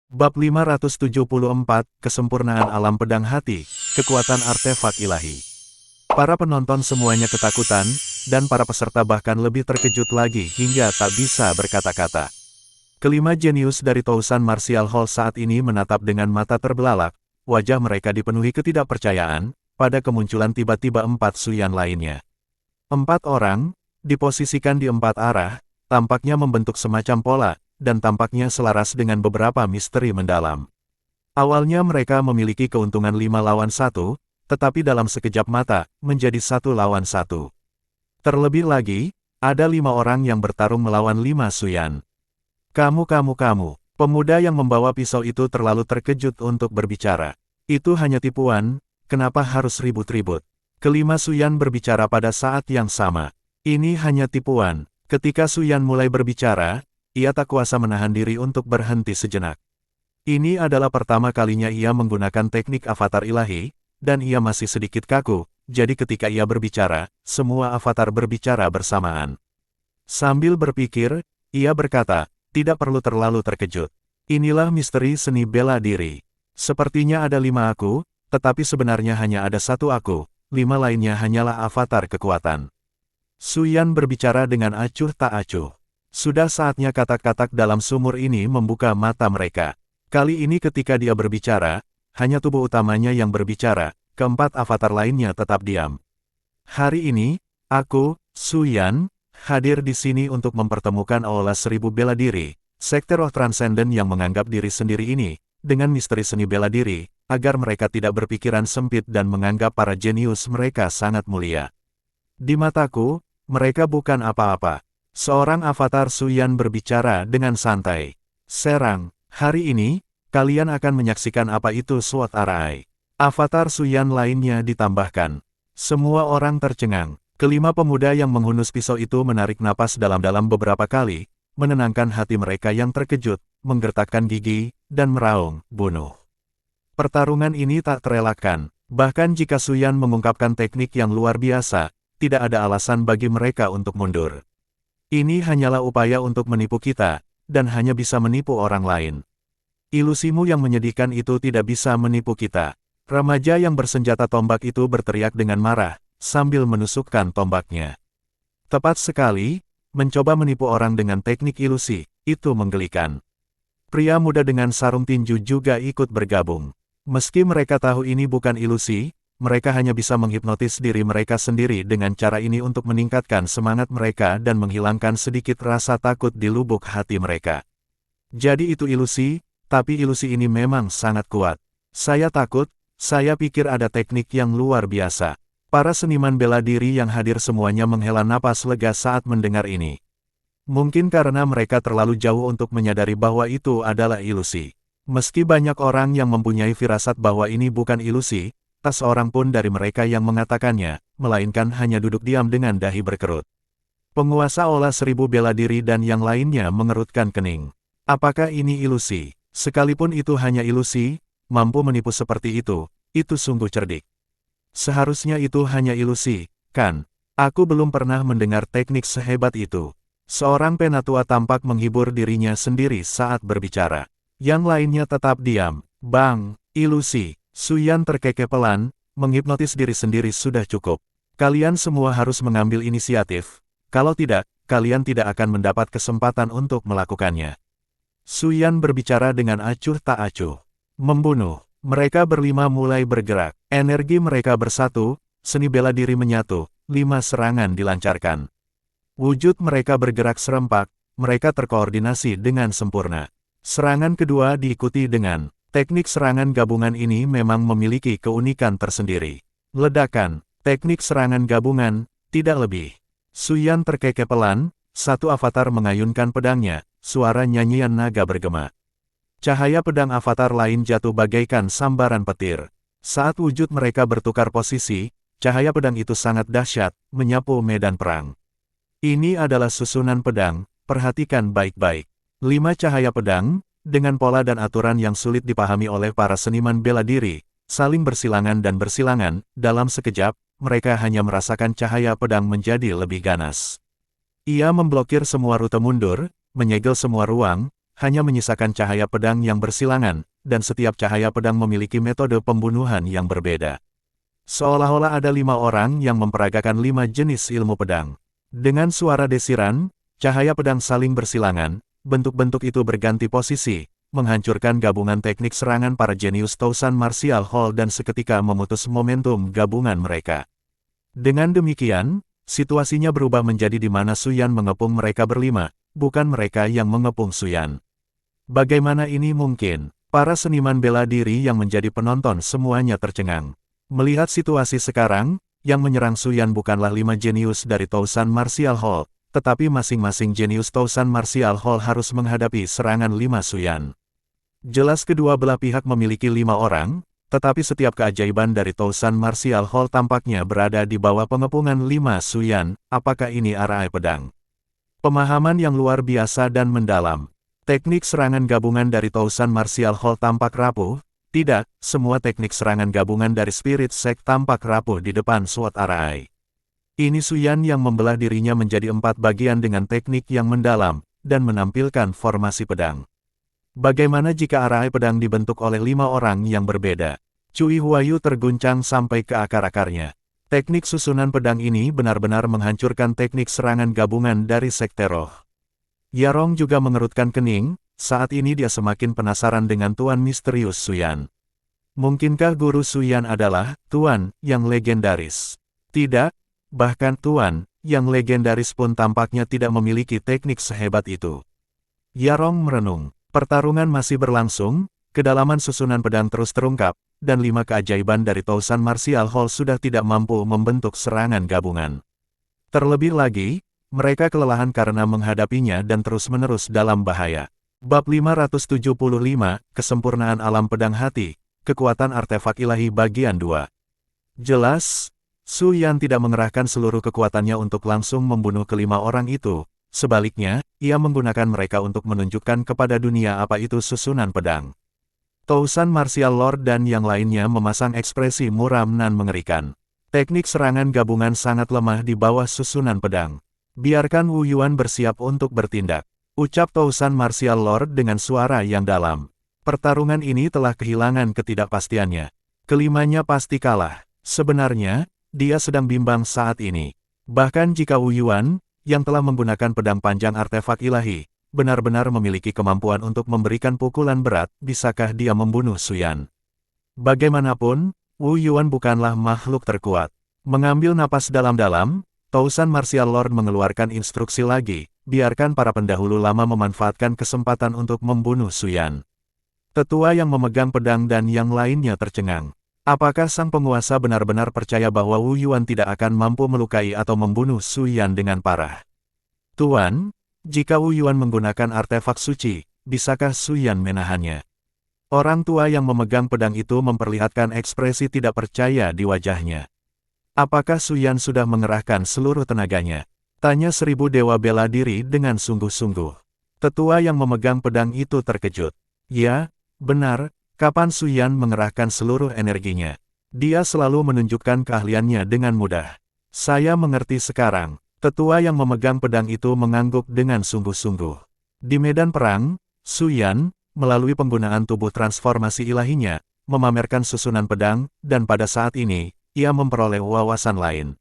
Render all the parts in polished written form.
Bab 574, Kesempurnaan Alam Pedang Hati, Kekuatan Artefak Ilahi. Para penonton semuanya ketakutan, dan para peserta bahkan lebih terkejut lagi hingga tak bisa berkata-kata. Kelima jenius dari Tousan Martial Hall saat ini menatap dengan mata terbelalak, wajah mereka dipenuhi ketidakpercayaan, pada kemunculan tiba-tiba 4 Suyan lainnya. 4 orang, diposisikan di 4 arah, tampaknya membentuk semacam pola, dan tampaknya selaras dengan beberapa misteri mendalam. Awalnya mereka memiliki keuntungan 5 lawan 1, tetapi dalam sekejap mata, menjadi 1 lawan 1. Terlebih lagi, ada 5 orang yang bertarung melawan 5 Suyan. Kamu, pemuda yang membawa pisau itu terlalu terkejut untuk berbicara. Itu hanya tipuan, kenapa harus ribut-ribut? Kelima Suyan berbicara pada saat yang sama. Ini hanya tipuan. Ketika Suyan mulai berbicara, ia tak kuasa menahan diri untuk berhenti sejenak. Ini adalah pertama kalinya ia menggunakan teknik avatar ilahi, dan ia masih sedikit kaku, jadi ketika ia berbicara, semua avatar berbicara bersamaan. Sambil berpikir, ia berkata, tidak perlu terlalu terkejut. Inilah misteri seni bela diri. Sepertinya ada 5 aku, tetapi sebenarnya hanya ada 1 aku, 5 lainnya hanyalah avatar kekuatan. Suyan berbicara dengan acuh tak acuh. Sudah saatnya katak-katak dalam sumur ini membuka mata mereka. Kali ini ketika dia berbicara, hanya tubuh utamanya yang berbicara, keempat avatar lainnya tetap diam. Hari ini, aku, Suyan, hadir di sini untuk mempertemukan Aula 1000 bela diri, sekte roh transenden yang menganggap diri sendiri ini, dengan misteri seni bela diri, agar mereka tidak berpikiran sempit dan menganggap para jenius mereka sangat mulia. Di mataku, mereka bukan apa-apa. Seorang avatar Suyan berbicara dengan santai. Serang, hari ini, kalian akan menyaksikan apa itu SWOT Arai. Avatar Suyan lainnya ditambahkan. Semua orang tercengang. Kelima pemuda yang menghunus pisau itu menarik napas dalam-dalam beberapa kali, menenangkan hati mereka yang terkejut, menggertakkan gigi, dan meraung, bunuh. Pertarungan ini tak terelakkan, bahkan jika Suyan mengungkapkan teknik yang luar biasa, tidak ada alasan bagi mereka untuk mundur. Ini hanyalah upaya untuk menipu kita, dan hanya bisa menipu orang lain. Ilusimu yang menyedihkan itu tidak bisa menipu kita. Remaja yang bersenjata tombak itu berteriak dengan marah, sambil menusukkan tombaknya. Tepat sekali, mencoba menipu orang dengan teknik ilusi, itu menggelikan. Pria muda dengan sarung tinju juga ikut bergabung. Meski mereka tahu ini bukan ilusi, mereka hanya bisa menghipnotis diri mereka sendiri dengan cara ini untuk meningkatkan semangat mereka dan menghilangkan sedikit rasa takut di lubuk hati mereka. Jadi itu ilusi, tapi ilusi ini memang sangat kuat. Saya takut, saya pikir ada teknik yang luar biasa. Para seniman bela diri yang hadir semuanya menghela napas lega saat mendengar ini. Mungkin karena mereka terlalu jauh untuk menyadari bahwa itu adalah ilusi. Meski banyak orang yang mempunyai firasat bahwa ini bukan ilusi, tak seorang pun dari mereka yang mengatakannya, melainkan hanya duduk diam dengan dahi berkerut. Penguasa Aula 1000 bela diri dan yang lainnya mengerutkan kening. Apakah ini ilusi? Sekalipun itu hanya ilusi, mampu menipu seperti itu sungguh cerdik. Seharusnya itu hanya ilusi, kan? Aku belum pernah mendengar teknik sehebat itu. Seorang penatua tampak menghibur dirinya sendiri saat berbicara. Yang lainnya tetap diam. Bang, ilusi. Suyan terkekeh pelan, menghipnotis diri sendiri sudah cukup. Kalian semua harus mengambil inisiatif. Kalau tidak, kalian tidak akan mendapat kesempatan untuk melakukannya. Suyan berbicara dengan acuh tak acuh. Membunuh. Mereka berlima mulai bergerak. Energi mereka bersatu, seni bela diri menyatu, 5 serangan dilancarkan. Wujud mereka bergerak serempak, mereka terkoordinasi dengan sempurna. Serangan kedua diikuti dengan teknik serangan gabungan ini memang memiliki keunikan tersendiri. Ledakan, teknik serangan gabungan, tidak lebih. Suyan terkekeh pelan, satu avatar mengayunkan pedangnya, suara nyanyian naga bergema. Cahaya pedang avatar lain jatuh bagaikan sambaran petir. Saat wujud mereka bertukar posisi, cahaya pedang itu sangat dahsyat, menyapu medan perang. Ini adalah susunan pedang, perhatikan baik-baik. 5 cahaya pedang, dengan pola dan aturan yang sulit dipahami oleh para seniman bela diri, saling bersilangan dan bersilangan, dalam sekejap, mereka hanya merasakan cahaya pedang menjadi lebih ganas. Ia memblokir semua rute mundur, menyegel semua ruang, hanya menyisakan cahaya pedang yang bersilangan, dan setiap cahaya pedang memiliki metode pembunuhan yang berbeda. Seolah-olah ada 5 orang yang memperagakan 5 jenis ilmu pedang. Dengan suara desiran, cahaya pedang saling bersilangan, bentuk-bentuk itu berganti posisi, menghancurkan gabungan teknik serangan para jenius Tousan Martial Hall dan seketika memutus momentum gabungan mereka. Dengan demikian, situasinya berubah menjadi di mana Su Yan mengepung mereka berlima, bukan mereka yang mengepung Su Yan. Bagaimana ini mungkin? Para seniman bela diri yang menjadi penonton semuanya tercengang. Melihat situasi sekarang, yang menyerang Su Yan bukanlah 5 jenius dari Tousan Martial Hall, tetapi masing-masing jenius Tousan Martial Hall harus menghadapi serangan 5 Su Yan. Jelas kedua belah pihak memiliki 5 orang, tetapi setiap keajaiban dari Tousan Martial Hall tampaknya berada di bawah pengepungan 5 Su Yan. Apakah ini arai pedang? Pemahaman yang luar biasa dan mendalam. Teknik serangan gabungan dari Tousan Martial Hall tampak rapuh. Tidak, semua teknik serangan gabungan dari Spirit Sect tampak rapuh di depan Sword Arai. Ini Su Yan yang membelah dirinya menjadi 4 bagian dengan teknik yang mendalam, dan menampilkan formasi pedang. Bagaimana jika arai pedang dibentuk oleh 5 orang yang berbeda? Cui Huayu terguncang sampai ke akar-akarnya. Teknik susunan pedang ini benar-benar menghancurkan teknik serangan gabungan dari Sekte Roh. Yarong juga mengerutkan kening, saat ini dia semakin penasaran dengan Tuan misterius Su Yan. Mungkinkah guru Su Yan adalah Tuan yang legendaris? Tidak, bahkan Tuan yang legendaris pun tampaknya tidak memiliki teknik sehebat itu. Yarong merenung. Pertarungan masih berlangsung, kedalaman susunan pedang terus terungkap, dan 5 keajaiban dari Tousan Martial Hall sudah tidak mampu membentuk serangan gabungan. Terlebih lagi, mereka kelelahan karena menghadapinya dan terus-menerus dalam bahaya. Bab 575, Kesempurnaan Alam Pedang Hati, Kekuatan Artefak Ilahi Bagian 2. Jelas, Su Yan tidak mengerahkan seluruh kekuatannya untuk langsung membunuh kelima orang itu. Sebaliknya, ia menggunakan mereka untuk menunjukkan kepada dunia apa itu susunan pedang. Tousan Martial Lord dan yang lainnya memasang ekspresi muram nan mengerikan. Teknik serangan gabungan sangat lemah di bawah susunan pedang. Biarkan Wu Yuan bersiap untuk bertindak, ucap Tousan Martial Lord dengan suara yang dalam. Pertarungan ini telah kehilangan ketidakpastiannya. Kelimanya pasti kalah. Sebenarnya, dia sedang bimbang saat ini. Bahkan jika Wu Yuan, yang telah menggunakan pedang panjang artefak ilahi, benar-benar memiliki kemampuan untuk memberikan pukulan berat, bisakah dia membunuh Su Yan? Bagaimanapun, Wu Yuan bukanlah makhluk terkuat. Mengambil napas dalam-dalam, Tousan Martial Lord mengeluarkan instruksi lagi, biarkan para pendahulu lama memanfaatkan kesempatan untuk membunuh Su Yan. Tetua yang memegang pedang dan yang lainnya tercengang. Apakah sang penguasa benar-benar percaya bahwa Wu Yuan tidak akan mampu melukai atau membunuh Su Yan dengan parah? Tuan, jika Wu Yuan menggunakan artefak suci, bisakah Su Yan menahannya? Orang tua yang memegang pedang itu memperlihatkan ekspresi tidak percaya di wajahnya. Apakah Su Yan sudah mengerahkan seluruh tenaganya? Tanya 1000 dewa bela diri dengan sungguh-sungguh. Tetua yang memegang pedang itu terkejut. Ya, benar. Kapan Su Yan mengerahkan seluruh energinya? Dia selalu menunjukkan keahliannya dengan mudah. Saya mengerti sekarang. Tetua yang memegang pedang itu mengangguk dengan sungguh-sungguh. Di medan perang, Su Yan, melalui penggunaan tubuh transformasi ilahinya, memamerkan susunan pedang, dan pada saat ini, ia memperoleh wawasan lain.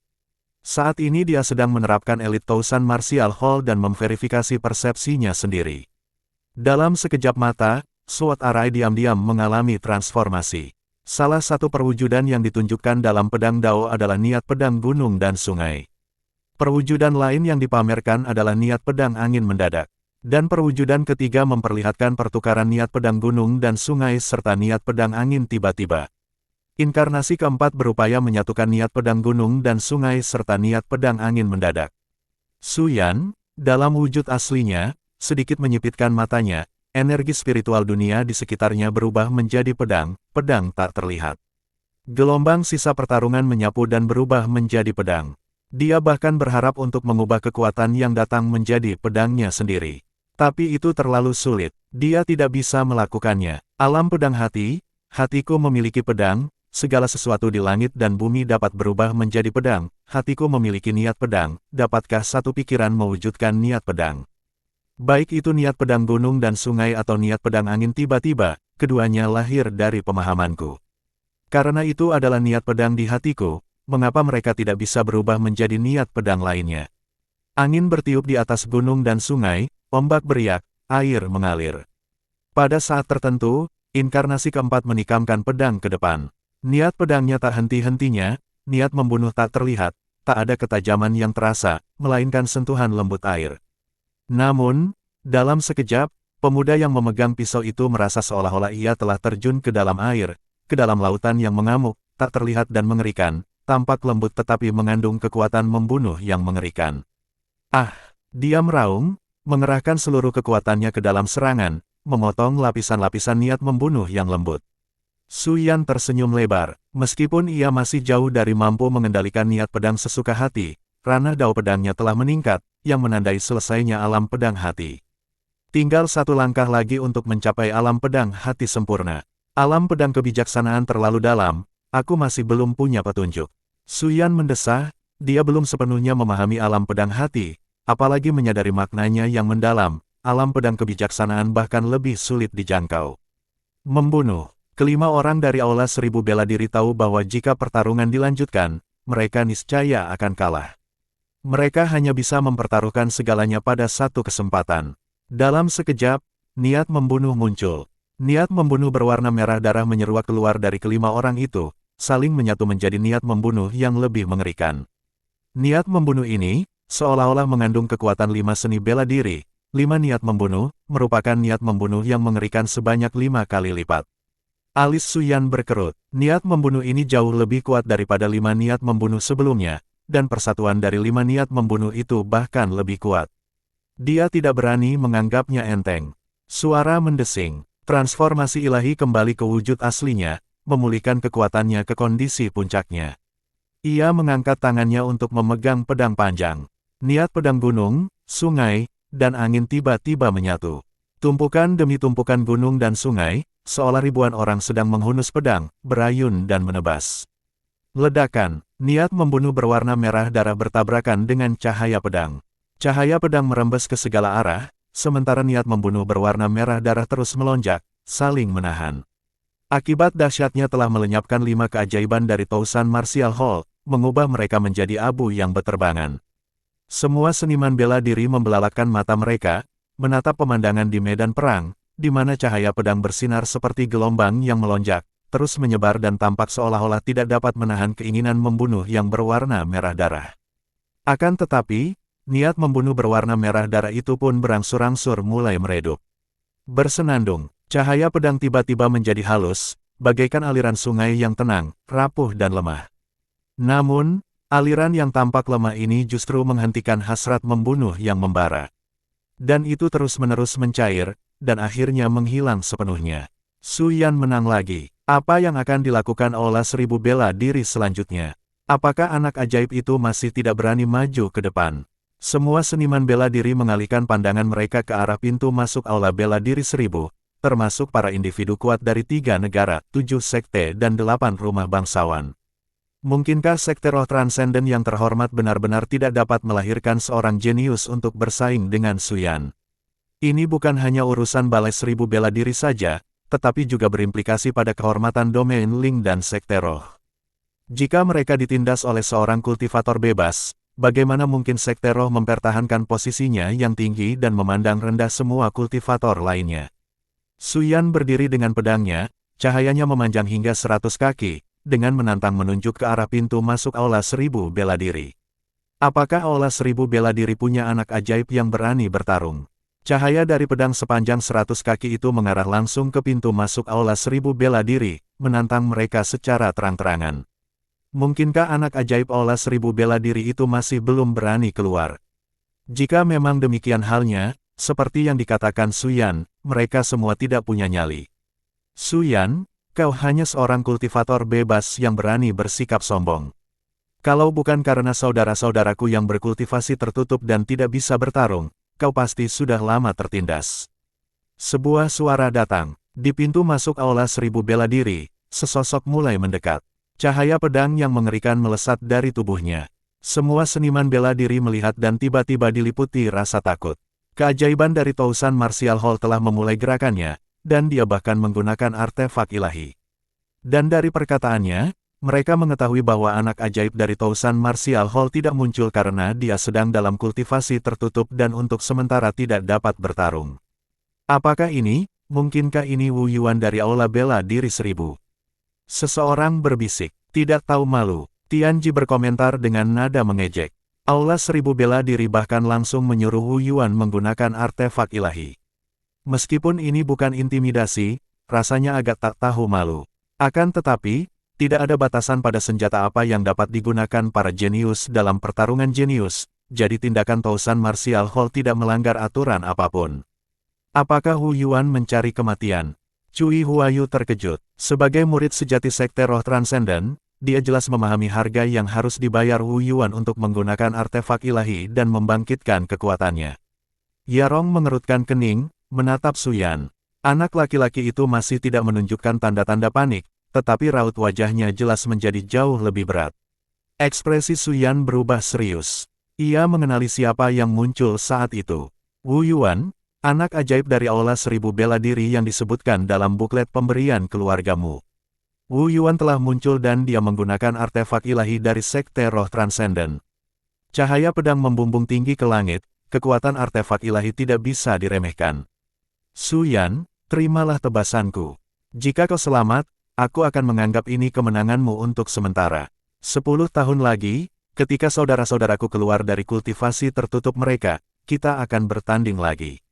Saat ini dia sedang menerapkan elit Tousan Martial Hall dan memverifikasi persepsinya sendiri. Dalam sekejap mata, Sword Arai diam-diam mengalami transformasi. Salah satu perwujudan yang ditunjukkan dalam pedang Dao adalah niat pedang gunung dan sungai. Perwujudan lain yang dipamerkan adalah niat pedang angin mendadak. Dan perwujudan ketiga memperlihatkan pertukaran niat pedang gunung dan sungai serta niat pedang angin tiba-tiba. Inkarnasi keempat berupaya menyatukan niat pedang gunung dan sungai serta niat pedang angin mendadak. Su Yan, dalam wujud aslinya, sedikit menyipitkan matanya. Energi spiritual dunia di sekitarnya berubah menjadi pedang, pedang tak terlihat. Gelombang sisa pertarungan menyapu dan berubah menjadi pedang. Dia bahkan berharap untuk mengubah kekuatan yang datang menjadi pedangnya sendiri. Tapi itu terlalu sulit, dia tidak bisa melakukannya. Alam pedang hati, hatiku memiliki pedang, segala sesuatu di langit dan bumi dapat berubah menjadi pedang, hatiku memiliki niat pedang, dapatkah satu pikiran mewujudkan niat pedang? Baik itu niat pedang gunung dan sungai atau niat pedang angin tiba-tiba, keduanya lahir dari pemahamanku. Karena itu adalah niat pedang di hatiku, mengapa mereka tidak bisa berubah menjadi niat pedang lainnya? Angin bertiup di atas gunung dan sungai, ombak beriak, air mengalir. Pada saat tertentu, inkarnasi keempat menikamkan pedang ke depan. Niat pedangnya tak henti-hentinya, niat membunuh tak terlihat, tak ada ketajaman yang terasa, melainkan sentuhan lembut air. Namun, dalam sekejap, pemuda yang memegang pisau itu merasa seolah-olah ia telah terjun ke dalam air, ke dalam lautan yang mengamuk, tak terlihat dan mengerikan, tampak lembut tetapi mengandung kekuatan membunuh yang mengerikan. Ah! Dia meraung, mengerahkan seluruh kekuatannya ke dalam serangan, memotong lapisan-lapisan niat membunuh yang lembut. Su Yan tersenyum lebar, meskipun ia masih jauh dari mampu mengendalikan niat pedang sesuka hati, ranah dao pedangnya telah meningkat, yang menandai selesainya alam pedang hati. Tinggal satu langkah lagi untuk mencapai alam pedang hati sempurna. Alam pedang kebijaksanaan terlalu dalam, aku masih belum punya petunjuk. Su Yan mendesah, dia belum sepenuhnya memahami alam pedang hati, apalagi menyadari maknanya yang mendalam, alam pedang kebijaksanaan bahkan lebih sulit dijangkau. Membunuh. Kelima orang dari Aula Seribu Bela Diri tahu bahwa jika pertarungan dilanjutkan, mereka niscaya akan kalah. Mereka hanya bisa mempertaruhkan segalanya pada satu kesempatan. Dalam sekejap, niat membunuh muncul. Niat membunuh berwarna merah darah menyeruak keluar dari kelima orang itu, saling menyatu menjadi niat membunuh yang lebih mengerikan. Niat membunuh ini, seolah-olah mengandung kekuatan 5 seni bela diri. 5 niat membunuh, merupakan niat membunuh yang mengerikan sebanyak 5 kali lipat. Alis Su Yan berkerut. Niat membunuh ini jauh lebih kuat daripada 5 niat membunuh sebelumnya, dan persatuan dari 5 niat membunuh itu bahkan lebih kuat. Dia tidak berani menganggapnya enteng. Suara mendesing. Transformasi ilahi kembali ke wujud aslinya, memulihkan kekuatannya ke kondisi puncaknya. Ia mengangkat tangannya untuk memegang pedang panjang. Niat pedang gunung, sungai, dan angin tiba-tiba menyatu. Tumpukan demi tumpukan gunung dan sungai, seolah ribuan orang sedang menghunus pedang, berayun dan menebas. Ledakan, niat membunuh berwarna merah darah bertabrakan dengan cahaya pedang. Cahaya pedang merembes ke segala arah, sementara niat membunuh berwarna merah darah terus melonjak, saling menahan. Akibat dahsyatnya telah melenyapkan 5 keajaiban dari Tousan Martial Hall, mengubah mereka menjadi abu yang beterbangan. Semua seniman bela diri membelalakkan mata mereka, menatap pemandangan di medan perang, di mana cahaya pedang bersinar seperti gelombang yang melonjak, terus menyebar dan tampak seolah-olah tidak dapat menahan keinginan membunuh yang berwarna merah darah. Akan tetapi, niat membunuh berwarna merah darah itu pun berangsur-angsur mulai meredup. Bersenandung, cahaya pedang tiba-tiba menjadi halus, bagaikan aliran sungai yang tenang, rapuh dan lemah. Namun, aliran yang tampak lemah ini justru menghentikan hasrat membunuh yang membara. Dan itu terus-menerus mencair, dan akhirnya menghilang sepenuhnya. Su Yan menang lagi. Apa yang akan dilakukan Aula Seribu Bela Diri selanjutnya? Apakah anak ajaib itu masih tidak berani maju ke depan? Semua seniman bela diri mengalihkan pandangan mereka ke arah pintu masuk Aula Bela Diri 1000, termasuk para individu kuat dari 3 negara, 7 sekte dan 8 rumah bangsawan. Mungkinkah sekte roh transenden yang terhormat benar-benar tidak dapat melahirkan seorang jenius untuk bersaing dengan Su Yan? Ini bukan hanya urusan Balai Seribu Bela Diri saja, tetapi juga berimplikasi pada kehormatan domain Ling dan sekte roh. Jika mereka ditindas oleh seorang kultivator bebas, bagaimana mungkin sekte roh mempertahankan posisinya yang tinggi dan memandang rendah semua kultivator lainnya? Su Yan berdiri dengan pedangnya, cahayanya memanjang hingga 100 kaki, dengan menantang menunjuk ke arah pintu masuk Aula Seribu Bela Diri. Apakah Aula Seribu Bela Diri punya anak ajaib yang berani bertarung? Cahaya dari pedang sepanjang 100 kaki itu mengarah langsung ke pintu masuk Aula Seribu Bela Diri, menantang mereka secara terang-terangan. Mungkinkah anak ajaib Aula Seribu Bela Diri itu masih belum berani keluar? Jika memang demikian halnya, seperti yang dikatakan Su Yan, mereka semua tidak punya nyali. Su Yan, kau hanya seorang kultivator bebas yang berani bersikap sombong. Kalau bukan karena saudara-saudaraku yang berkultivasi tertutup dan tidak bisa bertarung, kau pasti sudah lama tertindas. Sebuah suara datang. Di pintu masuk Aula Seribu Bela Diri, sesosok mulai mendekat. Cahaya pedang yang mengerikan melesat dari tubuhnya. Semua seniman bela diri melihat dan tiba-tiba diliputi rasa takut. Keajaiban dari Tousan Martial Hall telah memulai gerakannya, dan dia bahkan menggunakan artefak ilahi. Dan dari perkataannya, mereka mengetahui bahwa anak ajaib dari Tousan Martial Hall tidak muncul karena dia sedang dalam kultivasi tertutup dan untuk sementara tidak dapat bertarung. Apakah ini? Mungkinkah ini Wu Yuan dari Aula Bela Diri 1000? Seseorang berbisik. Tidak tahu malu. Tianji berkomentar dengan nada mengejek. Aula 1000 bela diri bahkan langsung menyuruh Wu Yuan menggunakan artefak ilahi. Meskipun ini bukan intimidasi, rasanya agak tak tahu malu. Akan tetapi, tidak ada batasan pada senjata apa yang dapat digunakan para jenius dalam pertarungan jenius, jadi tindakan Tousan Martial Hall tidak melanggar aturan apapun. Apakah Wu Yuan mencari kematian? Cui Huayu terkejut. Sebagai murid sejati Sekte Roh Transenden, dia jelas memahami harga yang harus dibayar Wu Yuan untuk menggunakan artefak ilahi dan membangkitkan kekuatannya. Yarong mengerutkan kening, menatap Suyan. Anak laki-laki itu masih tidak menunjukkan tanda-tanda panik, tetapi raut wajahnya jelas menjadi jauh lebih berat. Ekspresi Suyan berubah serius. Ia mengenali siapa yang muncul saat itu. Wu Yuan, anak ajaib dari Aula 1000 bela diri yang disebutkan dalam buklet pemberian keluargamu. Wu Yuan telah muncul dan dia menggunakan artefak ilahi dari Sekte Roh Transenden. Cahaya pedang membumbung tinggi ke langit, kekuatan artefak ilahi tidak bisa diremehkan. Suyan, terimalah tebasanku. Jika kau selamat, aku akan menganggap ini kemenanganmu untuk sementara. 10 tahun lagi, ketika saudara-saudaraku keluar dari kultivasi tertutup mereka, kita akan bertanding lagi.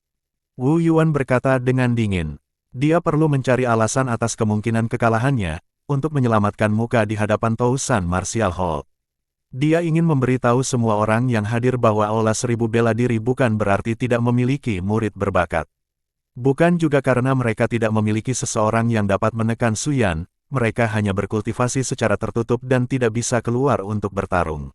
Wu Yuan berkata dengan dingin. Dia perlu mencari alasan atas kemungkinan kekalahannya, untuk menyelamatkan muka di hadapan Tousan Martial Hall. Dia ingin memberitahu semua orang yang hadir bahwa Aula 1000 bela diri bukan berarti tidak memiliki murid berbakat. Bukan juga karena mereka tidak memiliki seseorang yang dapat menekan Suyan, mereka hanya berkultivasi secara tertutup dan tidak bisa keluar untuk bertarung.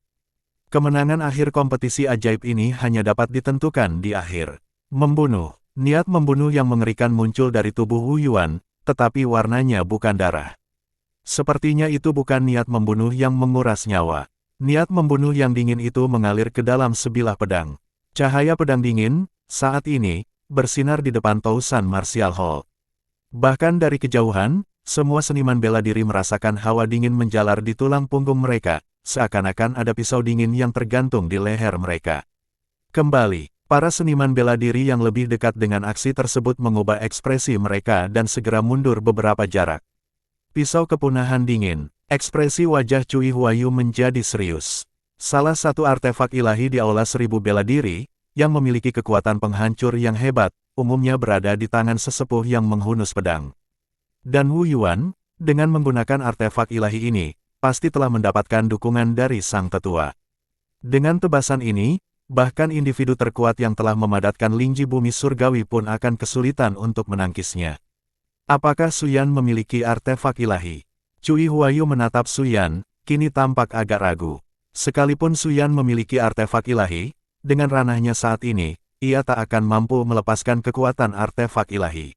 Kemenangan akhir kompetisi ajaib ini hanya dapat ditentukan di akhir. Membunuh. Niat membunuh yang mengerikan muncul dari tubuh Wu Yuan, tetapi warnanya bukan darah. Sepertinya itu bukan niat membunuh yang menguras nyawa. Niat membunuh yang dingin itu mengalir ke dalam sebilah pedang. Cahaya pedang dingin, saat ini, bersinar di depan Tousan Martial Hall. Bahkan dari kejauhan, semua seniman bela diri merasakan hawa dingin menjalar di tulang punggung mereka, seakan-akan ada pisau dingin yang tergantung di leher mereka. Kembali. Para seniman bela diri yang lebih dekat dengan aksi tersebut mengubah ekspresi mereka dan segera mundur beberapa jarak. Pisau kepunahan dingin. Ekspresi wajah Cui Huayu menjadi serius. Salah satu artefak ilahi di Aula 1000 bela diri, yang memiliki kekuatan penghancur yang hebat, umumnya berada di tangan sesepuh yang menghunus pedang. Dan Wu Yuan, dengan menggunakan artefak ilahi ini, pasti telah mendapatkan dukungan dari sang tetua. Dengan tebasan ini, bahkan individu terkuat yang telah memadatkan lingji bumi surgawi pun akan kesulitan untuk menangkisnya. Apakah Suyan memiliki artefak ilahi? Cui Huayu menatap Suyan, kini tampak agak ragu. Sekalipun Suyan memiliki artefak ilahi, dengan ranahnya saat ini, ia tak akan mampu melepaskan kekuatan artefak ilahi.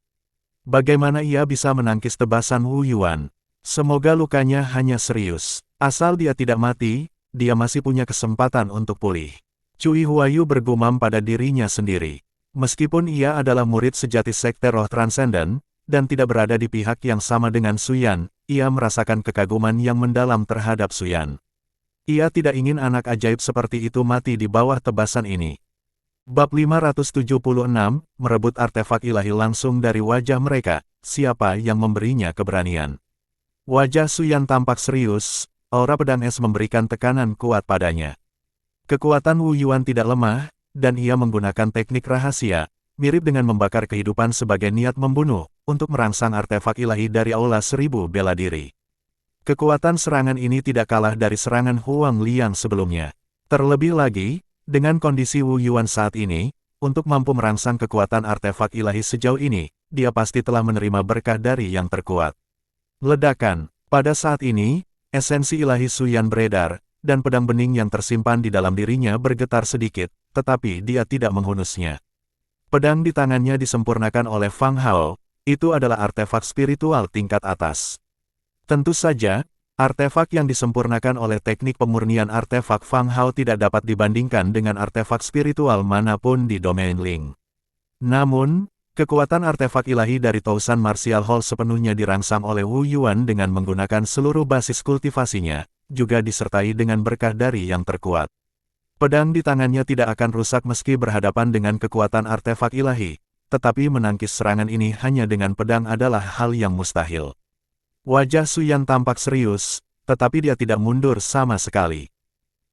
Bagaimana ia bisa menangkis tebasan Wu Yuan? Semoga lukanya hanya serius. Asal dia tidak mati, dia masih punya kesempatan untuk pulih. Cui Huayu bergumam pada dirinya sendiri. Meskipun ia adalah murid sejati Sekte Roh Transenden, dan tidak berada di pihak yang sama dengan Suyan, ia merasakan kekaguman yang mendalam terhadap Suyan. Ia tidak ingin anak ajaib seperti itu mati di bawah tebasan ini. Bab 576, merebut artefak ilahi langsung dari wajah mereka, siapa yang memberinya keberanian. Wajah Suyan tampak serius, aura pedang es memberikan tekanan kuat padanya. Kekuatan Wu Yuan tidak lemah, dan ia menggunakan teknik rahasia, mirip dengan membakar kehidupan sebagai niat membunuh, untuk merangsang artefak ilahi dari Aula 1000 bela diri. Kekuatan serangan ini tidak kalah dari serangan Huang Liang sebelumnya. Terlebih lagi, dengan kondisi Wu Yuan saat ini, untuk mampu merangsang kekuatan artefak ilahi sejauh ini, dia pasti telah menerima berkah dari yang terkuat. Ledakan. Pada saat ini, esensi ilahi Suyan beredar, dan pedang bening yang tersimpan di dalam dirinya bergetar sedikit, tetapi dia tidak menghunusnya. Pedang di tangannya disempurnakan oleh Fang Hao, itu adalah artefak spiritual tingkat atas. Tentu saja, artefak yang disempurnakan oleh teknik pemurnian artefak Fang Hao tidak dapat dibandingkan dengan artefak spiritual manapun di domain Ling. Namun, kekuatan artefak ilahi dari Tousan Martial Hall sepenuhnya dirangsang oleh Wu Yuan dengan menggunakan seluruh basis kultivasinya, juga disertai dengan berkah dari yang terkuat. Pedang di tangannya tidak akan rusak meski berhadapan dengan kekuatan artefak ilahi, tetapi menangkis serangan ini hanya dengan pedang adalah hal yang mustahil. Wajah Su Yan tampak serius, tetapi dia tidak mundur sama sekali.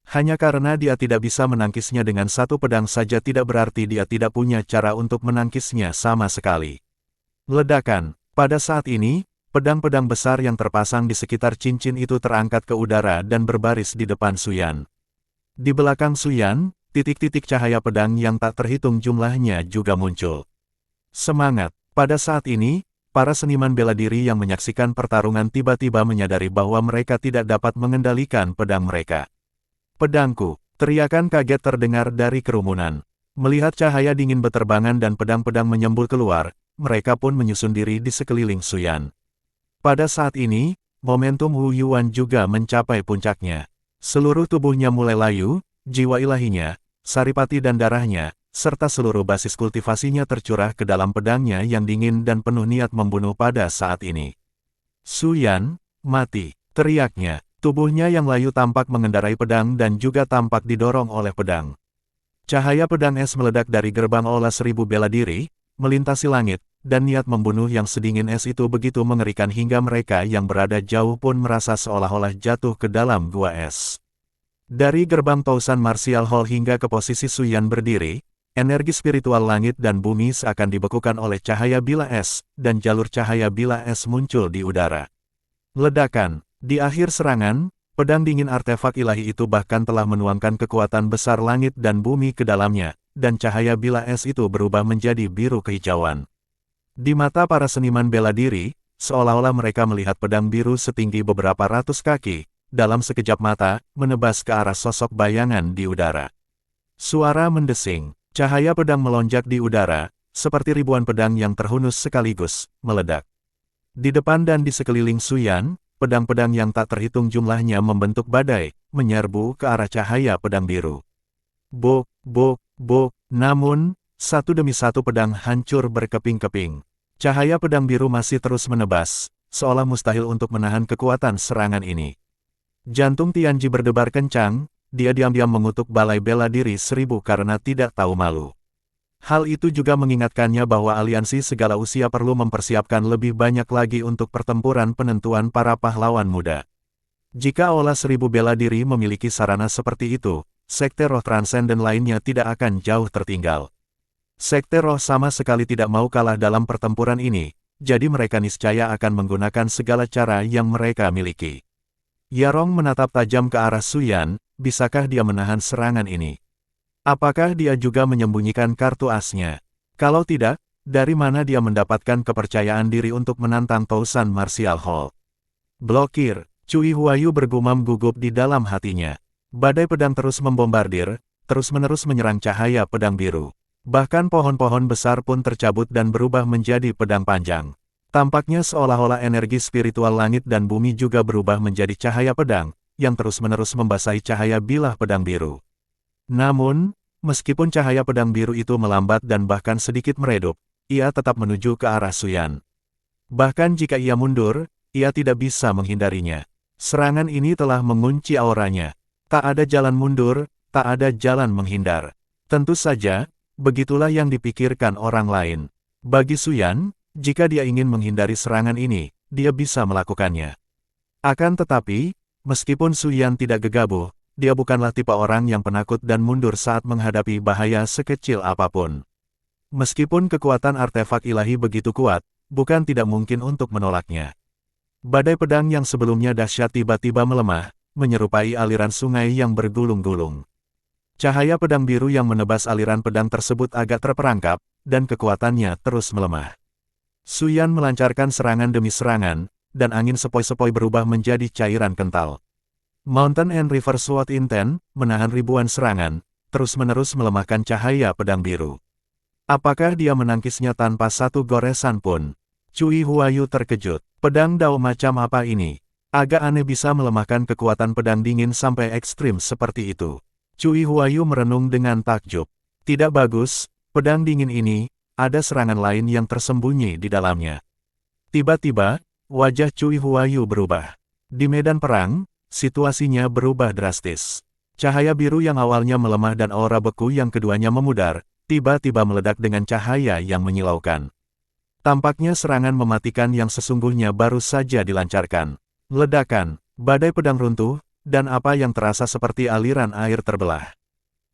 Hanya karena dia tidak bisa menangkisnya dengan satu pedang saja tidak berarti dia tidak punya cara untuk menangkisnya sama sekali. Ledakan. Pada saat ini, pedang-pedang besar yang terpasang di sekitar cincin itu terangkat ke udara dan berbaris di depan Su Yan. Di belakang Su Yan, titik-titik cahaya pedang yang tak terhitung jumlahnya juga muncul. Semangat. Pada saat ini, para seniman bela diri yang menyaksikan pertarungan tiba-tiba menyadari bahwa mereka tidak dapat mengendalikan pedang mereka. Pedangku, teriakan kaget terdengar dari kerumunan. Melihat cahaya dingin beterbangan dan pedang-pedang menyembul keluar, mereka pun menyusun diri di sekeliling Su Yan. Pada saat ini, momentum Wu Yuan juga mencapai puncaknya. Seluruh tubuhnya mulai layu, jiwa ilahinya, saripati dan darahnya, serta seluruh basis kultivasinya tercurah ke dalam pedangnya yang dingin dan penuh niat membunuh pada saat ini. Su Yan, mati, teriaknya. Tubuhnya yang layu tampak mengendarai pedang dan juga tampak didorong oleh pedang. Cahaya pedang es meledak dari gerbang Aula Seribu Bela Diri, melintasi langit, dan niat membunuh yang sedingin es itu begitu mengerikan hingga mereka yang berada jauh pun merasa seolah-olah jatuh ke dalam gua es. Dari gerbang Tousan Martial Hall hingga ke posisi Su Yan berdiri, energi spiritual langit dan bumi seakan dibekukan oleh cahaya bila es, dan jalur cahaya bila es muncul di udara. Ledakan. Di akhir serangan, pedang dingin artefak ilahi itu bahkan telah menuangkan kekuatan besar langit dan bumi ke dalamnya, dan cahaya bila es itu berubah menjadi biru kehijauan. Di mata para seniman bela diri, seolah-olah mereka melihat pedang biru setinggi beberapa ratus kaki, dalam sekejap mata, menebas ke arah sosok bayangan di udara. Suara mendesing, cahaya pedang melonjak di udara, seperti ribuan pedang yang terhunus sekaligus, meledak. Di depan dan di sekeliling Su Yan, pedang-pedang yang tak terhitung jumlahnya membentuk badai, menyerbu ke arah cahaya pedang biru. Bok, bok, bok, namun, satu demi satu pedang hancur berkeping-keping. Cahaya pedang biru masih terus menebas, seolah mustahil untuk menahan kekuatan serangan ini. Jantung Tianji berdebar kencang, dia diam-diam mengutuk balai bela diri 1000 karena tidak tahu malu. Hal itu juga mengingatkannya bahwa aliansi segala usia perlu mempersiapkan lebih banyak lagi untuk pertempuran penentuan para pahlawan muda. Jika Aula Seribu Bela Diri memiliki sarana seperti itu, Sekte Roh Transenden lainnya tidak akan jauh tertinggal. Sekte Roh sama sekali tidak mau kalah dalam pertempuran ini, jadi mereka niscaya akan menggunakan segala cara yang mereka miliki. Yarong menatap tajam ke arah Su Yan, bisakah dia menahan serangan ini? Apakah dia juga menyembunyikan kartu asnya? Kalau tidak, dari mana dia mendapatkan kepercayaan diri untuk menantang Tousan Martial Hall? Blokir, Cui Huayu bergumam gugup di dalam hatinya. Badai pedang terus membombardir, terus-menerus menyerang cahaya pedang biru. Bahkan pohon-pohon besar pun tercabut dan berubah menjadi pedang panjang. Tampaknya seolah-olah energi spiritual langit dan bumi juga berubah menjadi cahaya pedang, yang terus-menerus membasahi cahaya bilah pedang biru. Namun, meskipun cahaya pedang biru itu melambat dan bahkan sedikit meredup, ia tetap menuju ke arah Su Yan. Bahkan jika ia mundur, ia tidak bisa menghindarinya. Serangan ini telah mengunci auranya. Tak ada jalan mundur, tak ada jalan menghindar. Tentu saja, begitulah yang dipikirkan orang lain. Bagi Su Yan, jika dia ingin menghindari serangan ini, dia bisa melakukannya. Akan tetapi, meskipun Su Yan tidak gegabah, dia bukanlah tipe orang yang penakut dan mundur saat menghadapi bahaya sekecil apapun. Meskipun kekuatan artefak ilahi begitu kuat, bukan tidak mungkin untuk menolaknya. Badai pedang yang sebelumnya dahsyat tiba-tiba melemah, menyerupai aliran sungai yang bergulung-gulung. Cahaya pedang biru yang menebas aliran pedang tersebut agak terperangkap, dan kekuatannya terus melemah. Su Yan melancarkan serangan demi serangan, dan angin sepoi-sepoi berubah menjadi cairan kental. Mountain and River Sword Intent, menahan ribuan serangan, terus-menerus melemahkan cahaya pedang biru. Apakah dia menangkisnya tanpa satu goresan pun? Cui Huayu terkejut. Pedang dao macam apa ini? Agak aneh bisa melemahkan kekuatan pedang dingin sampai ekstrim seperti itu. Cui Huayu merenung dengan takjub. Tidak bagus, pedang dingin ini, ada serangan lain yang tersembunyi di dalamnya. Tiba-tiba, wajah Cui Huayu berubah. Di medan perang, situasinya berubah drastis. Cahaya biru yang awalnya melemah dan aura beku yang keduanya memudar, tiba-tiba meledak dengan cahaya yang menyilaukan. Tampaknya serangan mematikan yang sesungguhnya baru saja dilancarkan. Ledakan, badai pedang runtuh, dan apa yang terasa seperti aliran air terbelah.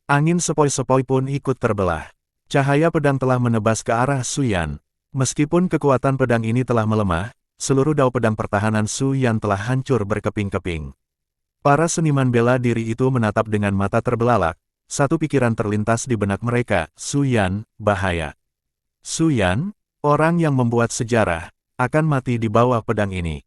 Angin sepoi-sepoi pun ikut terbelah. Cahaya pedang telah menebas ke arah Su Yan. Meskipun kekuatan pedang ini telah melemah, seluruh dao pedang pertahanan Su Yan telah hancur berkeping-keping. Para seniman bela diri itu menatap dengan mata terbelalak. Satu pikiran terlintas di benak mereka, Su Yan, bahaya. Su Yan, orang yang membuat sejarah, akan mati di bawah pedang ini.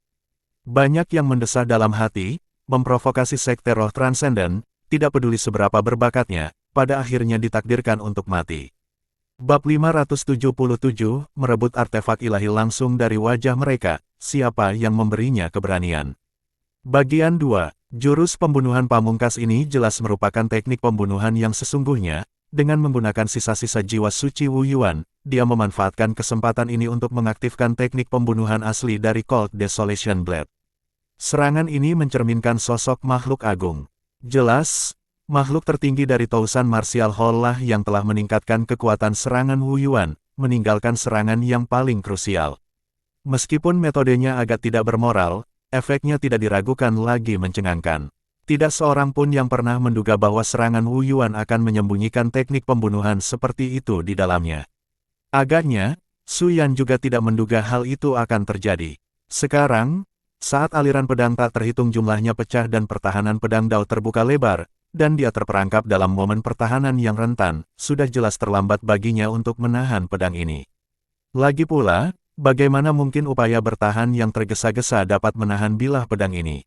Banyak yang mendesah dalam hati, memprovokasi sekte roh transenden, tidak peduli seberapa berbakatnya, pada akhirnya ditakdirkan untuk mati. Bab 577, merebut artefak ilahi langsung dari wajah mereka, siapa yang memberinya keberanian. Bagian 2, jurus pembunuhan pamungkas ini jelas merupakan teknik pembunuhan yang sesungguhnya, dengan menggunakan sisa-sisa jiwa suci Wu Yuan, dia memanfaatkan kesempatan ini untuk mengaktifkan teknik pembunuhan asli dari Cold Desolation Blade. Serangan ini mencerminkan sosok makhluk agung. Jelas, makhluk tertinggi dari Tousan Martial Hall lah yang telah meningkatkan kekuatan serangan Wu Yuan, meninggalkan serangan yang paling krusial. Meskipun metodenya agak tidak bermoral, efeknya tidak diragukan lagi mencengangkan. Tidak seorang pun yang pernah menduga bahwa serangan Wu Yuan akan menyembunyikan teknik pembunuhan seperti itu di dalamnya. Agaknya, Su Yan juga tidak menduga hal itu akan terjadi. Sekarang, saat aliran pedang tak terhitung jumlahnya pecah dan pertahanan pedang Dao terbuka lebar, dan dia terperangkap dalam momen pertahanan yang rentan, sudah jelas terlambat baginya untuk menahan pedang ini. Lagi pula, bagaimana mungkin upaya bertahan yang tergesa-gesa dapat menahan bilah pedang ini?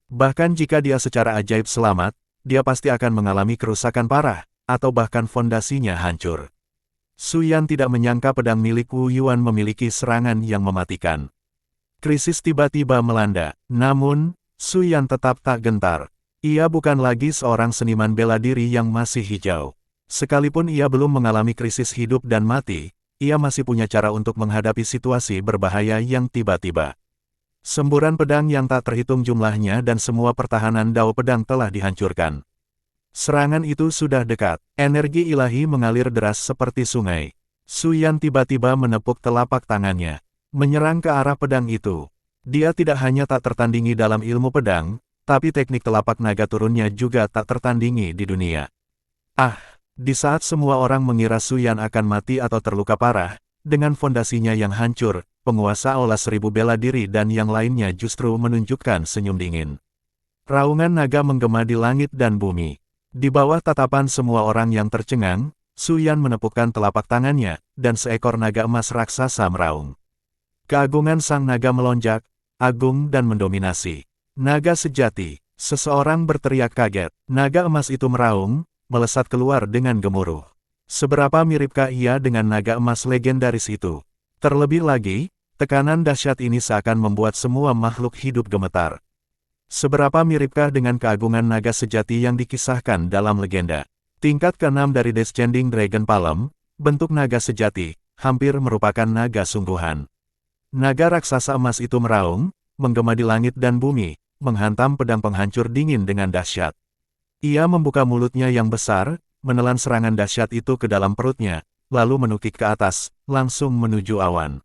Bahkan jika dia secara ajaib selamat, dia pasti akan mengalami kerusakan parah, atau bahkan fondasinya hancur. Su Yan tidak menyangka pedang milik Wu Yuan memiliki serangan yang mematikan. Krisis tiba-tiba melanda, namun, Su Yan tetap tak gentar. Ia bukan lagi seorang seniman bela diri yang masih hijau. Sekalipun ia belum mengalami krisis hidup dan mati, ia masih punya cara untuk menghadapi situasi berbahaya yang tiba-tiba. Semburan pedang yang tak terhitung jumlahnya dan semua pertahanan dao pedang telah dihancurkan. Serangan itu sudah dekat, energi ilahi mengalir deras seperti sungai. Su Yan tiba-tiba menepuk telapak tangannya, menyerang ke arah pedang itu. Dia tidak hanya tak tertandingi dalam ilmu pedang, tapi teknik telapak naga turunnya juga tak tertandingi di dunia. Di saat semua orang mengira Su Yan akan mati atau terluka parah, dengan fondasinya yang hancur, penguasa Aula Seribu Bela Diri dan yang lainnya justru menunjukkan senyum dingin. Raungan naga menggema di langit dan bumi. Di bawah tatapan semua orang yang tercengang, Su Yan menepukkan telapak tangannya, dan seekor naga emas raksasa meraung. Keagungan sang naga melonjak, agung dan mendominasi. Naga sejati, seseorang berteriak kaget. Naga emas itu meraung, melesat keluar dengan gemuruh. Seberapa miripkah ia dengan naga emas legendaris itu? Terlebih lagi, tekanan dahsyat ini seakan membuat semua makhluk hidup gemetar. Seberapa miripkah dengan keagungan naga sejati yang dikisahkan dalam legenda? Tingkat ke-6 dari Descending Dragon Palm, bentuk naga sejati, hampir merupakan naga sungguhan. Naga raksasa emas itu meraung, menggema di langit dan bumi, menghantam pedang penghancur dingin dengan dahsyat. Ia membuka mulutnya yang besar, menelan serangan dahsyat itu ke dalam perutnya, lalu menukik ke atas, langsung menuju awan.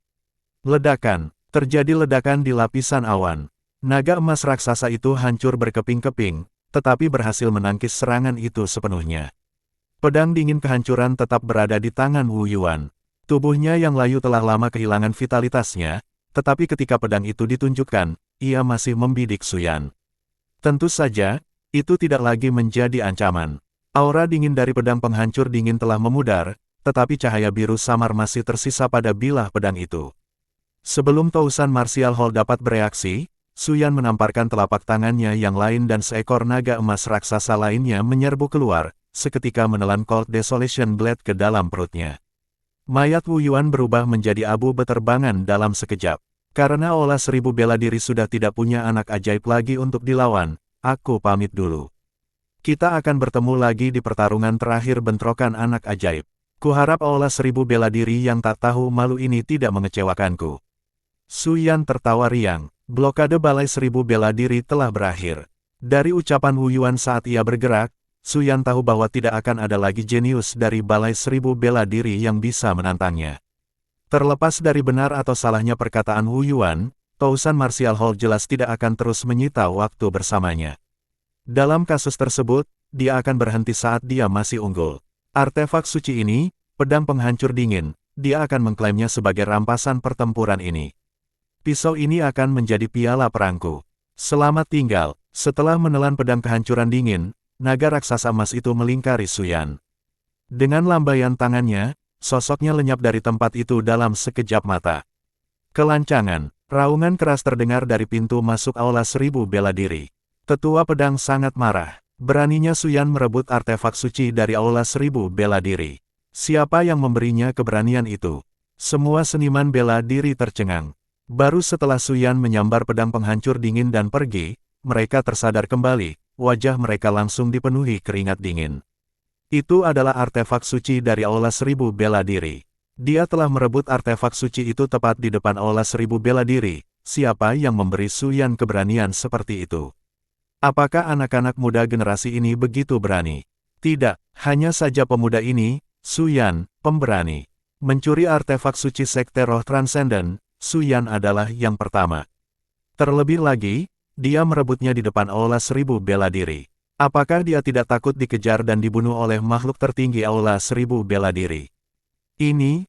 Ledakan, terjadi ledakan di lapisan awan. Naga emas raksasa itu hancur berkeping-keping, tetapi berhasil menangkis serangan itu sepenuhnya. Pedang dingin kehancuran tetap berada di tangan Wu Yuan. Tubuhnya yang layu telah lama kehilangan vitalitasnya, tetapi ketika pedang itu ditunjukkan, ia masih membidik Su Yan. Tentu saja, itu tidak lagi menjadi ancaman. Aura dingin dari pedang penghancur dingin telah memudar, tetapi cahaya biru samar masih tersisa pada bilah pedang itu. Sebelum Tousan Martial Hall dapat bereaksi, Su Yan menamparkan telapak tangannya yang lain dan seekor naga emas raksasa lainnya menyerbu keluar, seketika menelan Cold Desolation Blade ke dalam perutnya. Mayat Wu Yuan berubah menjadi abu beterbangan dalam sekejap. Karena Aula Seribu Bela Diri sudah tidak punya anak ajaib lagi untuk dilawan, aku pamit dulu. Kita akan bertemu lagi di pertarungan terakhir bentrokan anak ajaib. Kuharap aula 1000 bela diri yang tak tahu malu ini tidak mengecewakanku. Su Yan tertawa riang. Blokade balai 1000 bela diri telah berakhir. Dari ucapan Wu Yuan saat ia bergerak, Su Yan tahu bahwa tidak akan ada lagi jenius dari balai 1000 bela diri yang bisa menantangnya. Terlepas dari benar atau salahnya perkataan Wu Yuan, Tousan Martial Hall jelas tidak akan terus menyita waktu bersamanya. Dalam kasus tersebut, dia akan berhenti saat dia masih unggul. Artefak suci ini, pedang penghancur dingin, dia akan mengklaimnya sebagai rampasan pertempuran ini. Pisau ini akan menjadi piala perangku. Selamat tinggal. Setelah menelan pedang kehancuran dingin, naga raksasa emas itu melingkari Su Yan. Dengan lambaian tangannya, sosoknya lenyap dari tempat itu dalam sekejap mata. Kelancangan, raungan keras terdengar dari pintu masuk aula 1000 bela diri. Tetua pedang sangat marah. Beraninya Su Yan merebut artefak suci dari aula 1000 bela diri. Siapa yang memberinya keberanian itu? Semua seniman bela diri tercengang. Baru setelah Su Yan menyambar pedang penghancur dingin dan pergi, mereka tersadar kembali, wajah mereka langsung dipenuhi keringat dingin. Itu adalah artefak suci dari aula 1000 bela diri. Dia telah merebut artefak suci itu tepat di depan aula 1000 bela diri. Siapa yang memberi Su Yan keberanian seperti itu? Apakah anak-anak muda generasi ini begitu berani? Tidak, hanya saja pemuda ini, Su Yan, pemberani. Mencuri artefak suci Sekte Roh Transenden, Su Yan adalah yang pertama. Terlebih lagi, dia merebutnya di depan aula 1000 bela diri. Apakah dia tidak takut dikejar dan dibunuh oleh makhluk tertinggi aula 1000 bela diri? Ini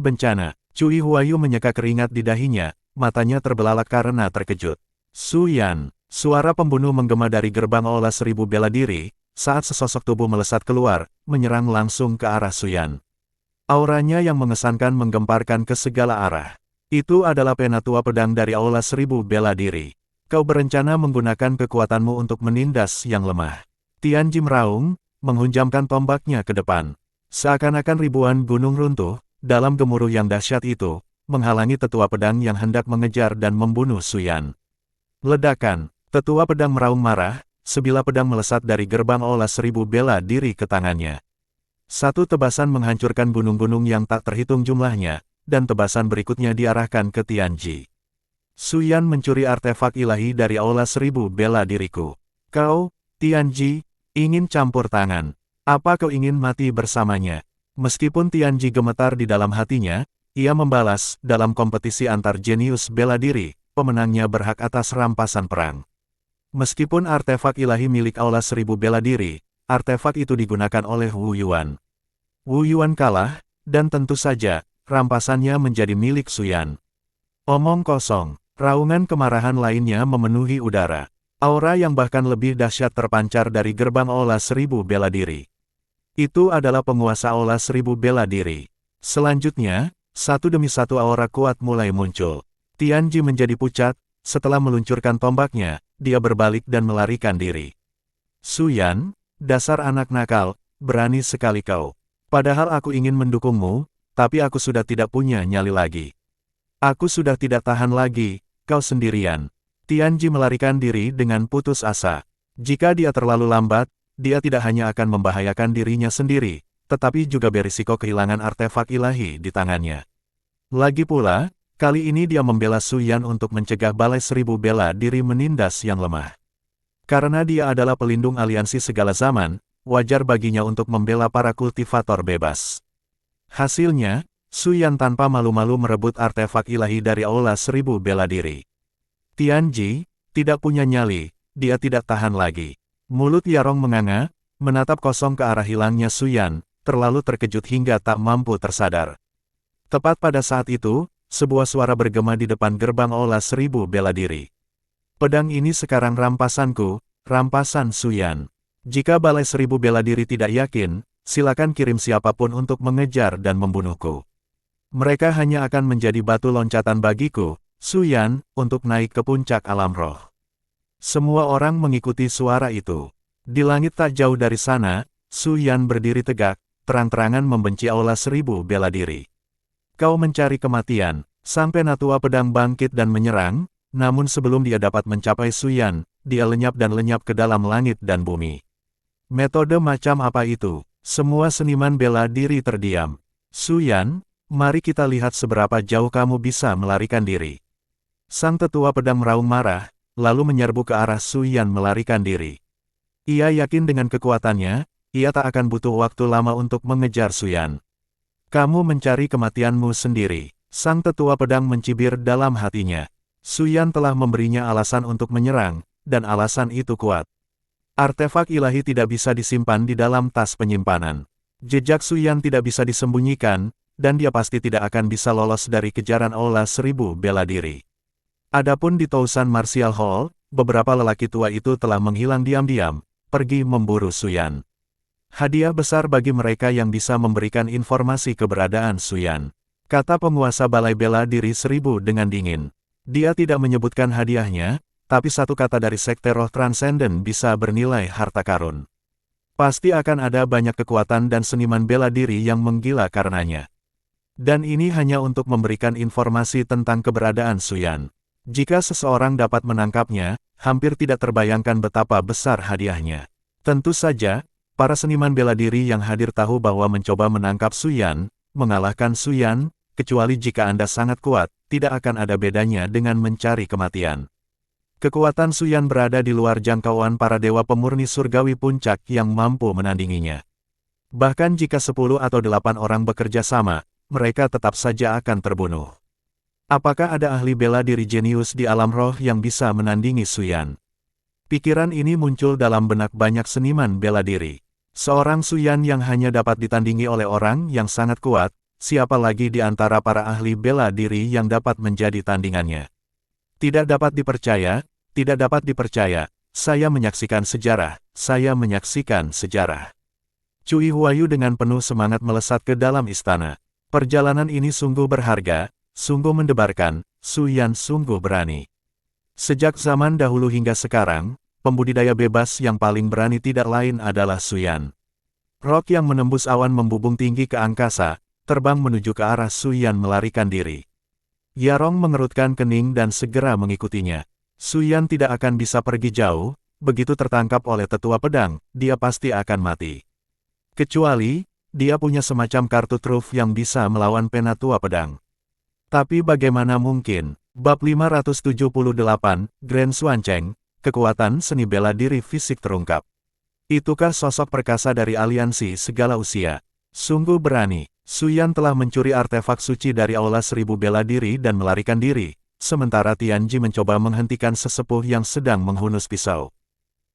bencana. Cui Huayu menyeka keringat di dahinya, matanya terbelalak karena terkejut. Su Yan. Suara pembunuh menggema dari gerbang aula 1000 bela diri, saat sesosok tubuh melesat keluar, menyerang langsung ke arah Su Yan. Auranya yang mengesankan menggemparkan ke segala arah. Itu adalah penatua pedang dari aula 1000 bela diri. Kau berencana menggunakan kekuatanmu untuk menindas yang lemah. Tianji meraung, menghunjamkan tombaknya ke depan. Seakan-akan ribuan gunung runtuh, dalam gemuruh yang dahsyat itu, menghalangi tetua pedang yang hendak mengejar dan membunuh Su Yan. Ledakan. Tetua pedang meraung marah, sebilah pedang melesat dari gerbang aula 1000 bela diri ke tangannya. Satu tebasan menghancurkan gunung-gunung yang tak terhitung jumlahnya, dan tebasan berikutnya diarahkan ke Tianji. Su Yan mencuri artefak ilahi dari aula 1000 bela diriku. Kau, Tianji, ingin campur tangan. Apa kau ingin mati bersamanya? Meskipun Tianji gemetar di dalam hatinya, ia membalas, dalam kompetisi antar jenius bela diri, pemenangnya berhak atas rampasan perang. Meskipun artefak ilahi milik aula 1000 bela diri, artefak itu digunakan oleh Wu Yuan. Wu Yuan kalah, dan tentu saja, rampasannya menjadi milik Su Yan. Omong kosong, raungan kemarahan lainnya memenuhi udara. Aura yang bahkan lebih dahsyat terpancar dari gerbang aula 1000 bela diri. Itu adalah penguasa aula 1000 bela diri. Selanjutnya, satu demi satu aura kuat mulai muncul. Tianji menjadi pucat, setelah meluncurkan tombaknya, dia berbalik dan melarikan diri. Su Yan, dasar anak nakal, berani sekali kau. Padahal aku ingin mendukungmu, tapi aku sudah tidak punya nyali lagi. Aku sudah tidak tahan lagi, kau sendirian. Tianji melarikan diri dengan putus asa. Jika dia terlalu lambat, dia tidak hanya akan membahayakan dirinya sendiri, tetapi juga berisiko kehilangan artefak ilahi di tangannya. Lagi pula, kali ini dia membela Su Yan untuk mencegah balai 1000 bela diri menindas yang lemah. Karena dia adalah pelindung aliansi segala zaman, wajar baginya untuk membela para kultivator bebas. Hasilnya, Su Yan tanpa malu-malu merebut artefak ilahi dari aula 1000 bela diri. Tianji, tidak punya nyali, dia tidak tahan lagi. Mulut Yarong menganga, menatap kosong ke arah hilangnya Su Yan, terlalu terkejut hingga tak mampu tersadar. Tepat pada saat itu, sebuah suara bergema di depan gerbang aula 1000 bela diri. Pedang ini sekarang rampasanku, rampasan Su Yan. Jika balai 1000 bela diri tidak yakin, silakan kirim siapapun untuk mengejar dan membunuhku. Mereka hanya akan menjadi batu loncatan bagiku, Su Yan, untuk naik ke puncak alam roh. Semua orang mengikuti suara itu. Di langit tak jauh dari sana, Su Yan berdiri tegak, terang-terangan membenci aula 1000 bela diri. Kau mencari kematian, sampai Penatua pedang bangkit dan menyerang, namun sebelum dia dapat mencapai Su Yan, dia lenyap dan lenyap ke dalam langit dan bumi. Metode macam apa itu? Semua seniman bela diri terdiam. Su Yan, mari kita lihat seberapa jauh kamu bisa melarikan diri. Sang tetua pedang meraung marah, lalu menyerbu ke arah Su Yan melarikan diri. Ia yakin dengan kekuatannya, ia tak akan butuh waktu lama untuk mengejar Su Yan. Kamu mencari kematianmu sendiri. Sang tetua pedang mencibir dalam hatinya. Su Yan telah memberinya alasan untuk menyerang, dan alasan itu kuat. Artefak ilahi tidak bisa disimpan di dalam tas penyimpanan. Jejak Su Yan tidak bisa disembunyikan, dan dia pasti tidak akan bisa lolos dari kejaran Aula 1000 bela diri. Adapun di Tousan Martial Hall, beberapa lelaki tua itu telah menghilang diam-diam, pergi memburu Su Yan. Hadiah besar bagi mereka yang bisa memberikan informasi keberadaan Su Yan, kata penguasa Balai Bela Diri 1000 dengan dingin. Dia tidak menyebutkan hadiahnya, tapi satu kata dari Sekte Roh Transenden bisa bernilai harta karun. Pasti akan ada banyak kekuatan dan seniman bela diri yang menggila karenanya. Dan ini hanya untuk memberikan informasi tentang keberadaan Su Yan. Jika seseorang dapat menangkapnya, hampir tidak terbayangkan betapa besar hadiahnya. Tentu saja, para seniman bela diri yang hadir tahu bahwa mencoba menangkap Su Yan, mengalahkan Su Yan, kecuali jika Anda sangat kuat, tidak akan ada bedanya dengan mencari kematian. Kekuatan Su Yan berada di luar jangkauan para dewa pemurni surgawi puncak yang mampu menandinginya. Bahkan jika 10 atau 8 orang bekerja sama, mereka tetap saja akan terbunuh. Apakah ada ahli bela diri jenius di alam roh yang bisa menandingi Su Yan? Pikiran ini muncul dalam benak banyak seniman bela diri. Seorang Su Yan yang hanya dapat ditandingi oleh orang yang sangat kuat, siapa lagi di antara para ahli bela diri yang dapat menjadi tandingannya? Tidak dapat dipercaya. Tidak dapat dipercaya, saya menyaksikan sejarah, saya menyaksikan sejarah. Cui Huayu dengan penuh semangat melesat ke dalam istana. Perjalanan ini sungguh berharga, sungguh mendebarkan, Su Yan sungguh berani. Sejak zaman dahulu hingga sekarang, pembudidaya bebas yang paling berani tidak lain adalah Su Yan. Rok yang menembus awan membubung tinggi ke angkasa, terbang menuju ke arah Su Yan melarikan diri. Yarong mengerutkan kening dan segera mengikutinya. Su Yan tidak akan bisa pergi jauh, begitu tertangkap oleh tetua pedang, dia pasti akan mati. Kecuali, dia punya semacam kartu truf yang bisa melawan penatua pedang. Tapi bagaimana mungkin? Bab 578, Grand Xuancheng, kekuatan seni bela diri fisik terungkap. Itukah sosok perkasa dari aliansi segala usia? Sungguh berani, Su Yan telah mencuri artefak suci dari Aula 1000 bela diri dan melarikan diri. Sementara Tianji mencoba menghentikan sesepuh yang sedang menghunus pisau.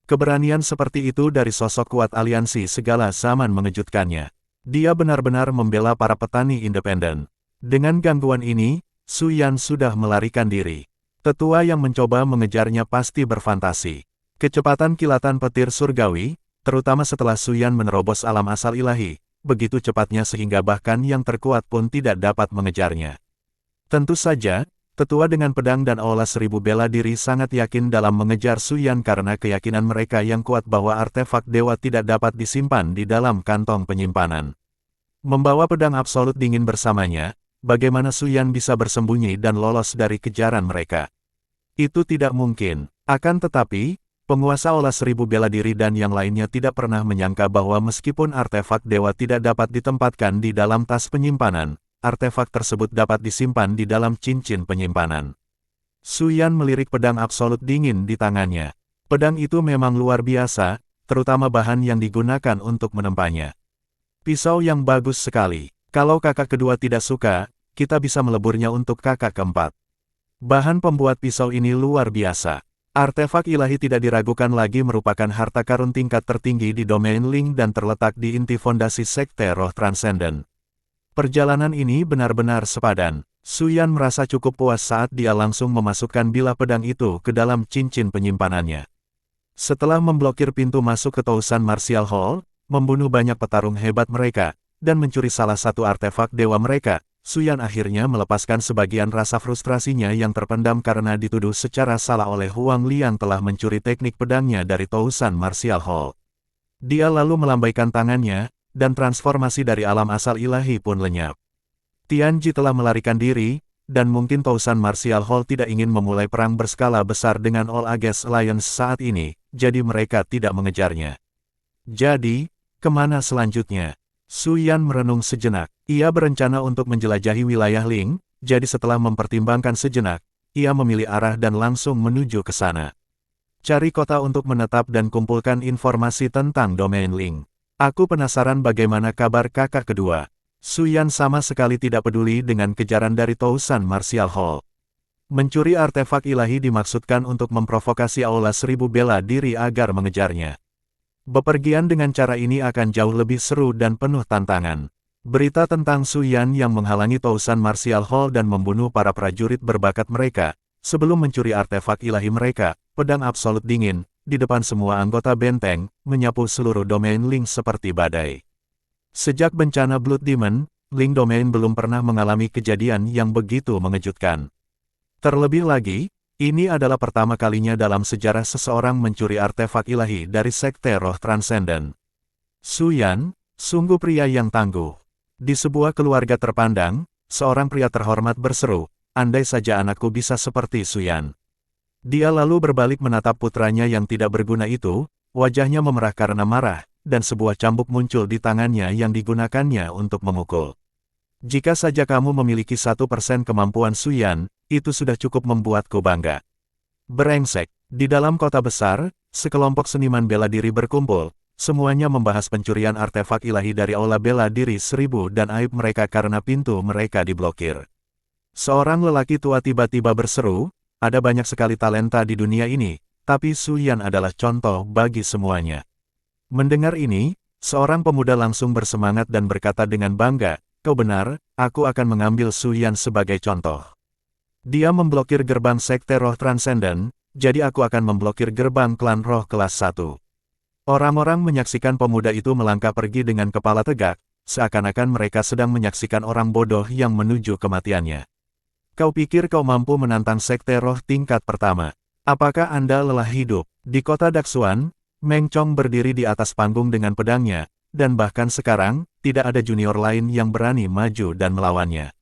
Keberanian seperti itu dari sosok kuat aliansi segala zaman mengejutkannya. Dia benar-benar membela para petani independen. Dengan gangguan ini, Su Yan sudah melarikan diri. Tetua yang mencoba mengejarnya pasti berfantasi. Kecepatan kilatan petir surgawi, terutama setelah Su Yan menerobos alam asal ilahi, begitu cepatnya sehingga bahkan yang terkuat pun tidak dapat mengejarnya. Tentu saja, tetua dengan pedang dan Aula 1000 bela diri sangat yakin dalam mengejar Su Yan karena keyakinan mereka yang kuat bahwa artefak dewa tidak dapat disimpan di dalam kantong penyimpanan. Membawa pedang absolut dingin bersamanya, bagaimana Su Yan bisa bersembunyi dan lolos dari kejaran mereka? Itu tidak mungkin. Akan tetapi, penguasa Aula 1000 bela diri dan yang lainnya tidak pernah menyangka bahwa meskipun artefak dewa tidak dapat ditempatkan di dalam tas penyimpanan, artefak tersebut dapat disimpan di dalam cincin penyimpanan. Su Yan melirik pedang absolut dingin di tangannya. Pedang itu memang luar biasa, terutama bahan yang digunakan untuk menempanya. Pisau yang bagus sekali. Kalau kakak kedua tidak suka, kita bisa meleburnya untuk kakak keempat. Bahan pembuat pisau ini luar biasa. Artefak ilahi tidak diragukan lagi merupakan harta karun tingkat tertinggi di domain Ling dan terletak di inti fondasi Sekte Roh Transenden. Perjalanan ini benar-benar sepadan. Su Yan merasa cukup puas saat dia langsung memasukkan bilah pedang itu ke dalam cincin penyimpanannya. Setelah memblokir pintu masuk ke Tousan Martial Hall, membunuh banyak petarung hebat mereka, dan mencuri salah satu artefak dewa mereka, Su Yan akhirnya melepaskan sebagian rasa frustrasinya yang terpendam karena dituduh secara salah oleh Huang Li yang telah mencuri teknik pedangnya dari Tousan Martial Hall. Dia lalu melambaikan tangannya, dan transformasi dari alam asal ilahi pun lenyap. Tianji telah melarikan diri, dan mungkin Tousan Martial Hall tidak ingin memulai perang berskala besar dengan All Against Alliance saat ini, jadi mereka tidak mengejarnya. Jadi, Kemana selanjutnya? Su Yan merenung sejenak. Ia berencana untuk menjelajahi wilayah Ling, jadi setelah mempertimbangkan sejenak, ia memilih arah dan langsung menuju ke sana. Cari kota untuk menetap dan kumpulkan informasi tentang domain Ling. Aku penasaran bagaimana kabar kakak kedua. Su Yan sama sekali tidak peduli dengan kejaran dari Tousan Martial Hall. Mencuri artefak ilahi dimaksudkan untuk memprovokasi Aula Seribu Bela Diri agar mengejarnya. Bepergian dengan cara ini akan jauh lebih seru dan penuh tantangan. Berita tentang Su Yan yang menghalangi Tousan Martial Hall dan membunuh para prajurit berbakat mereka, sebelum mencuri artefak ilahi mereka, pedang absolut dingin, di depan semua anggota benteng, menyapu seluruh domain Ling seperti badai. Sejak bencana Blood Demon, Ling Domain belum pernah mengalami kejadian yang begitu mengejutkan. Terlebih lagi, ini adalah pertama kalinya dalam sejarah seseorang mencuri artefak ilahi dari Sekte Roh Transenden. Su Yan, sungguh pria yang tangguh. Di sebuah keluarga terpandang, seorang pria terhormat berseru, andai saja anakku bisa seperti Su Yan. Dia lalu berbalik menatap putranya yang tidak berguna itu, wajahnya memerah karena marah, dan sebuah cambuk muncul di tangannya yang digunakannya untuk memukul. Jika saja kamu memiliki 1% kemampuan Su Yan, itu sudah cukup membuatku bangga. Brengsek, di dalam kota besar, sekelompok seniman bela diri berkumpul, semuanya membahas pencurian artefak ilahi dari Aula Bela Diri 1000 dan aib mereka karena pintu mereka diblokir. Seorang lelaki tua tiba-tiba berseru, ada banyak sekali talenta di dunia ini, tapi Su Yan adalah contoh bagi semuanya. Mendengar ini, seorang pemuda langsung bersemangat dan berkata dengan bangga, kau benar, aku akan mengambil Su Yan sebagai contoh. Dia memblokir gerbang Sekte Roh Transenden, jadi aku akan memblokir gerbang klan roh kelas 1. Orang-orang menyaksikan pemuda itu melangkah pergi dengan kepala tegak, seakan-akan mereka sedang menyaksikan orang bodoh yang menuju kematiannya. Kau pikir kau mampu menantang Sekte Roh tingkat pertama? Apakah Anda lelah hidup? Di kota Daksuan, Meng Chong berdiri di atas panggung dengan pedangnya, dan bahkan sekarang, tidak ada junior lain yang berani maju dan melawannya.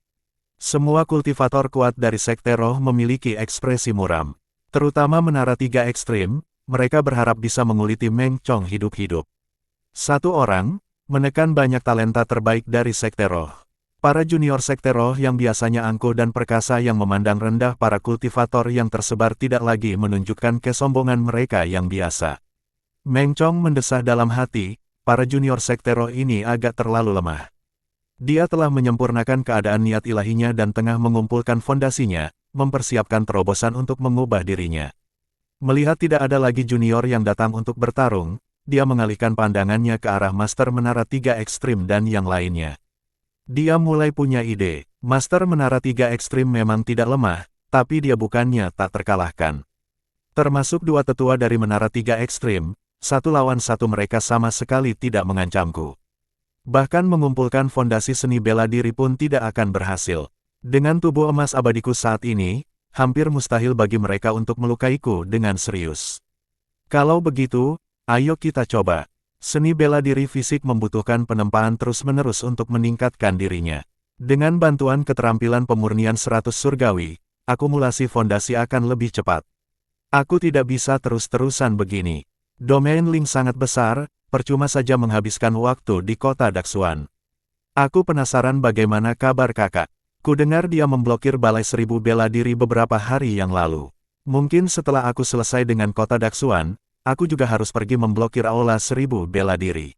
Semua kultivator kuat dari Sekte Roh memiliki ekspresi muram. Terutama Menara 3 Ekstrim, mereka berharap bisa menguliti Meng Chong hidup-hidup. Satu orang, menekan banyak talenta terbaik dari Sekte Roh. Para junior Sekte Roh yang biasanya angkuh dan perkasa yang memandang rendah para kultivator yang tersebar tidak lagi menunjukkan kesombongan mereka yang biasa. Meng Chong mendesah dalam hati, para junior Sekte Roh ini agak terlalu lemah. Dia telah menyempurnakan keadaan niat ilahinya dan tengah mengumpulkan fondasinya, mempersiapkan terobosan untuk mengubah dirinya. Melihat tidak ada lagi junior yang datang untuk bertarung, dia mengalihkan pandangannya ke arah Master Menara 3 Ekstrim dan yang lainnya. Dia mulai punya ide, Master Menara 3 Ekstrim memang tidak lemah, tapi dia bukannya tak terkalahkan. Termasuk dua tetua dari Menara 3 Ekstrim, 1 lawan 1 mereka sama sekali tidak mengancamku. Bahkan mengumpulkan fondasi seni bela diri pun tidak akan berhasil. Dengan tubuh emas abadiku saat ini, hampir mustahil bagi mereka untuk melukaiku dengan serius. Kalau begitu, ayo kita coba. Seni bela diri fisik membutuhkan penempaan terus-menerus untuk meningkatkan dirinya. Dengan bantuan keterampilan pemurnian 100 surgawi, akumulasi fondasi akan lebih cepat. Aku tidak bisa terus-terusan begini. Domain Ling sangat besar, percuma saja menghabiskan waktu di kota Daksuan. Aku penasaran bagaimana kabar kakak. Kudengar dia memblokir Balai 1000 Bela Diri beberapa hari yang lalu. Mungkin setelah aku selesai dengan kota Daksuan, aku juga harus pergi memblokir Aula 1000 Bela Diri.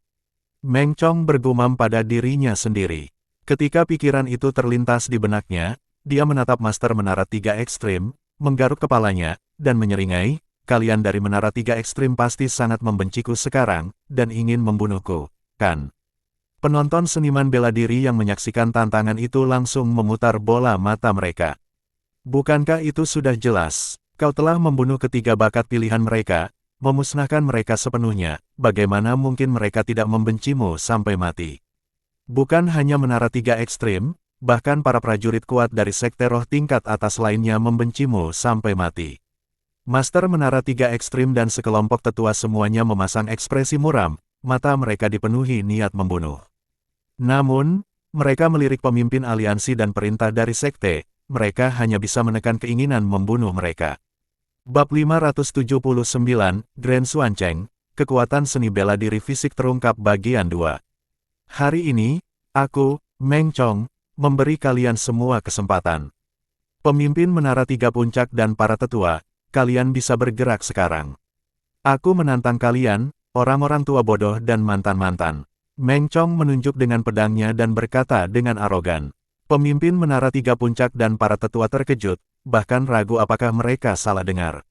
Meng Chong bergumam pada dirinya sendiri. Ketika pikiran itu terlintas di benaknya, dia menatap Master Menara 3 Ekstrim, menggaruk kepalanya, dan menyeringai, kalian dari Menara 3 Ekstrim pasti sangat membenciku sekarang, dan ingin membunuhku, kan? Penonton seniman bela diri yang menyaksikan tantangan itu langsung memutar bola mata mereka. Bukankah itu sudah jelas? Kau telah membunuh ketiga bakat pilihan mereka, memusnahkan mereka sepenuhnya, bagaimana mungkin mereka tidak membencimu sampai mati? Bukan hanya Menara 3 Ekstrim, bahkan para prajurit kuat dari Sekte Roh tingkat atas lainnya membencimu sampai mati. Master Menara 3 Ekstrim dan sekelompok tetua semuanya memasang ekspresi muram, mata mereka dipenuhi niat membunuh. Namun, mereka melirik pemimpin aliansi dan perintah dari sekte, mereka hanya bisa menekan keinginan membunuh mereka. Bab 579, Grand Xuancheng, kekuatan seni bela diri fisik terungkap bagian 2. Hari ini, aku, Meng Chong, memberi kalian semua kesempatan. Pemimpin Menara Tiga Puncak dan para tetua, kalian bisa bergerak sekarang. Aku menantang kalian, orang-orang tua bodoh dan mantan-mantan. Meng Chong menunjuk dengan pedangnya dan berkata dengan arogan. Pemimpin Menara Tiga Puncak dan para tetua terkejut, bahkan ragu apakah mereka salah dengar.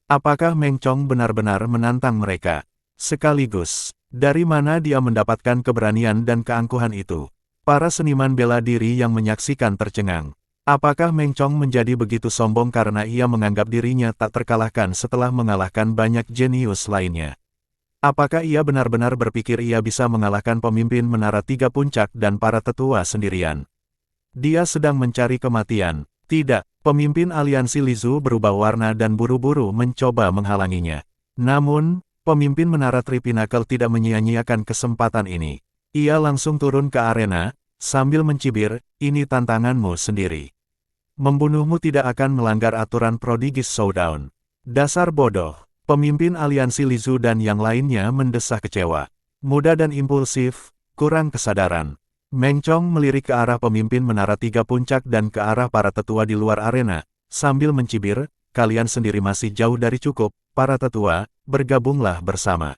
Apakah Meng Chong benar-benar menantang mereka? Sekaligus, dari mana dia mendapatkan keberanian dan keangkuhan itu? Para seniman bela diri yang menyaksikan tercengang. Apakah Meng Chong menjadi begitu sombong karena ia menganggap dirinya tak terkalahkan setelah mengalahkan banyak jenius lainnya? Apakah ia benar-benar berpikir ia bisa mengalahkan pemimpin Menara Tiga Puncak dan para tetua sendirian? Dia sedang mencari kematian. Tidak. Pemimpin aliansi Lizhu berubah warna dan buru-buru mencoba menghalanginya. Namun, pemimpin Menara Tripinnacle tidak menyia-nyiakan kesempatan ini. Ia langsung turun ke arena, sambil mencibir, ini tantanganmu sendiri. Membunuhmu tidak akan melanggar aturan Prodigious Showdown. Dasar bodoh. Pemimpin aliansi Lizhu dan yang lainnya mendesah kecewa. Muda dan impulsif, kurang kesadaran. Meng Chong melirik ke arah pemimpin Menara Tiga Puncak dan ke arah para tetua di luar arena, sambil mencibir, kalian sendiri masih jauh dari cukup, para tetua, bergabunglah bersama.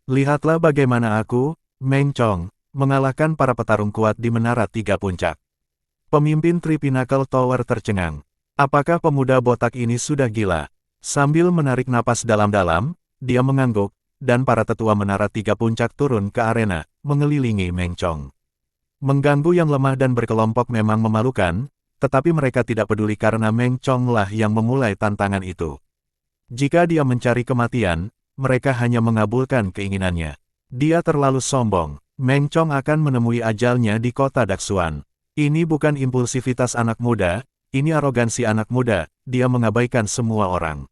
Lihatlah bagaimana aku, Meng Chong, mengalahkan para petarung kuat di Menara Tiga Puncak. Pemimpin Tripinnacle Tower tercengang. Apakah pemuda botak ini sudah gila? Sambil menarik napas dalam-dalam, dia mengangguk, dan para tetua Menara Tiga Puncak turun ke arena, mengelilingi Meng Chong. Mengganggu yang lemah dan berkelompok memang memalukan, tetapi mereka tidak peduli karena Meng Chong lah yang memulai tantangan itu. Jika dia mencari kematian, mereka hanya mengabulkan keinginannya. Dia terlalu sombong. Meng Chong akan menemui ajalnya di kota Daksuan. Ini bukan impulsivitas anak muda, ini arogansi anak muda, dia mengabaikan semua orang.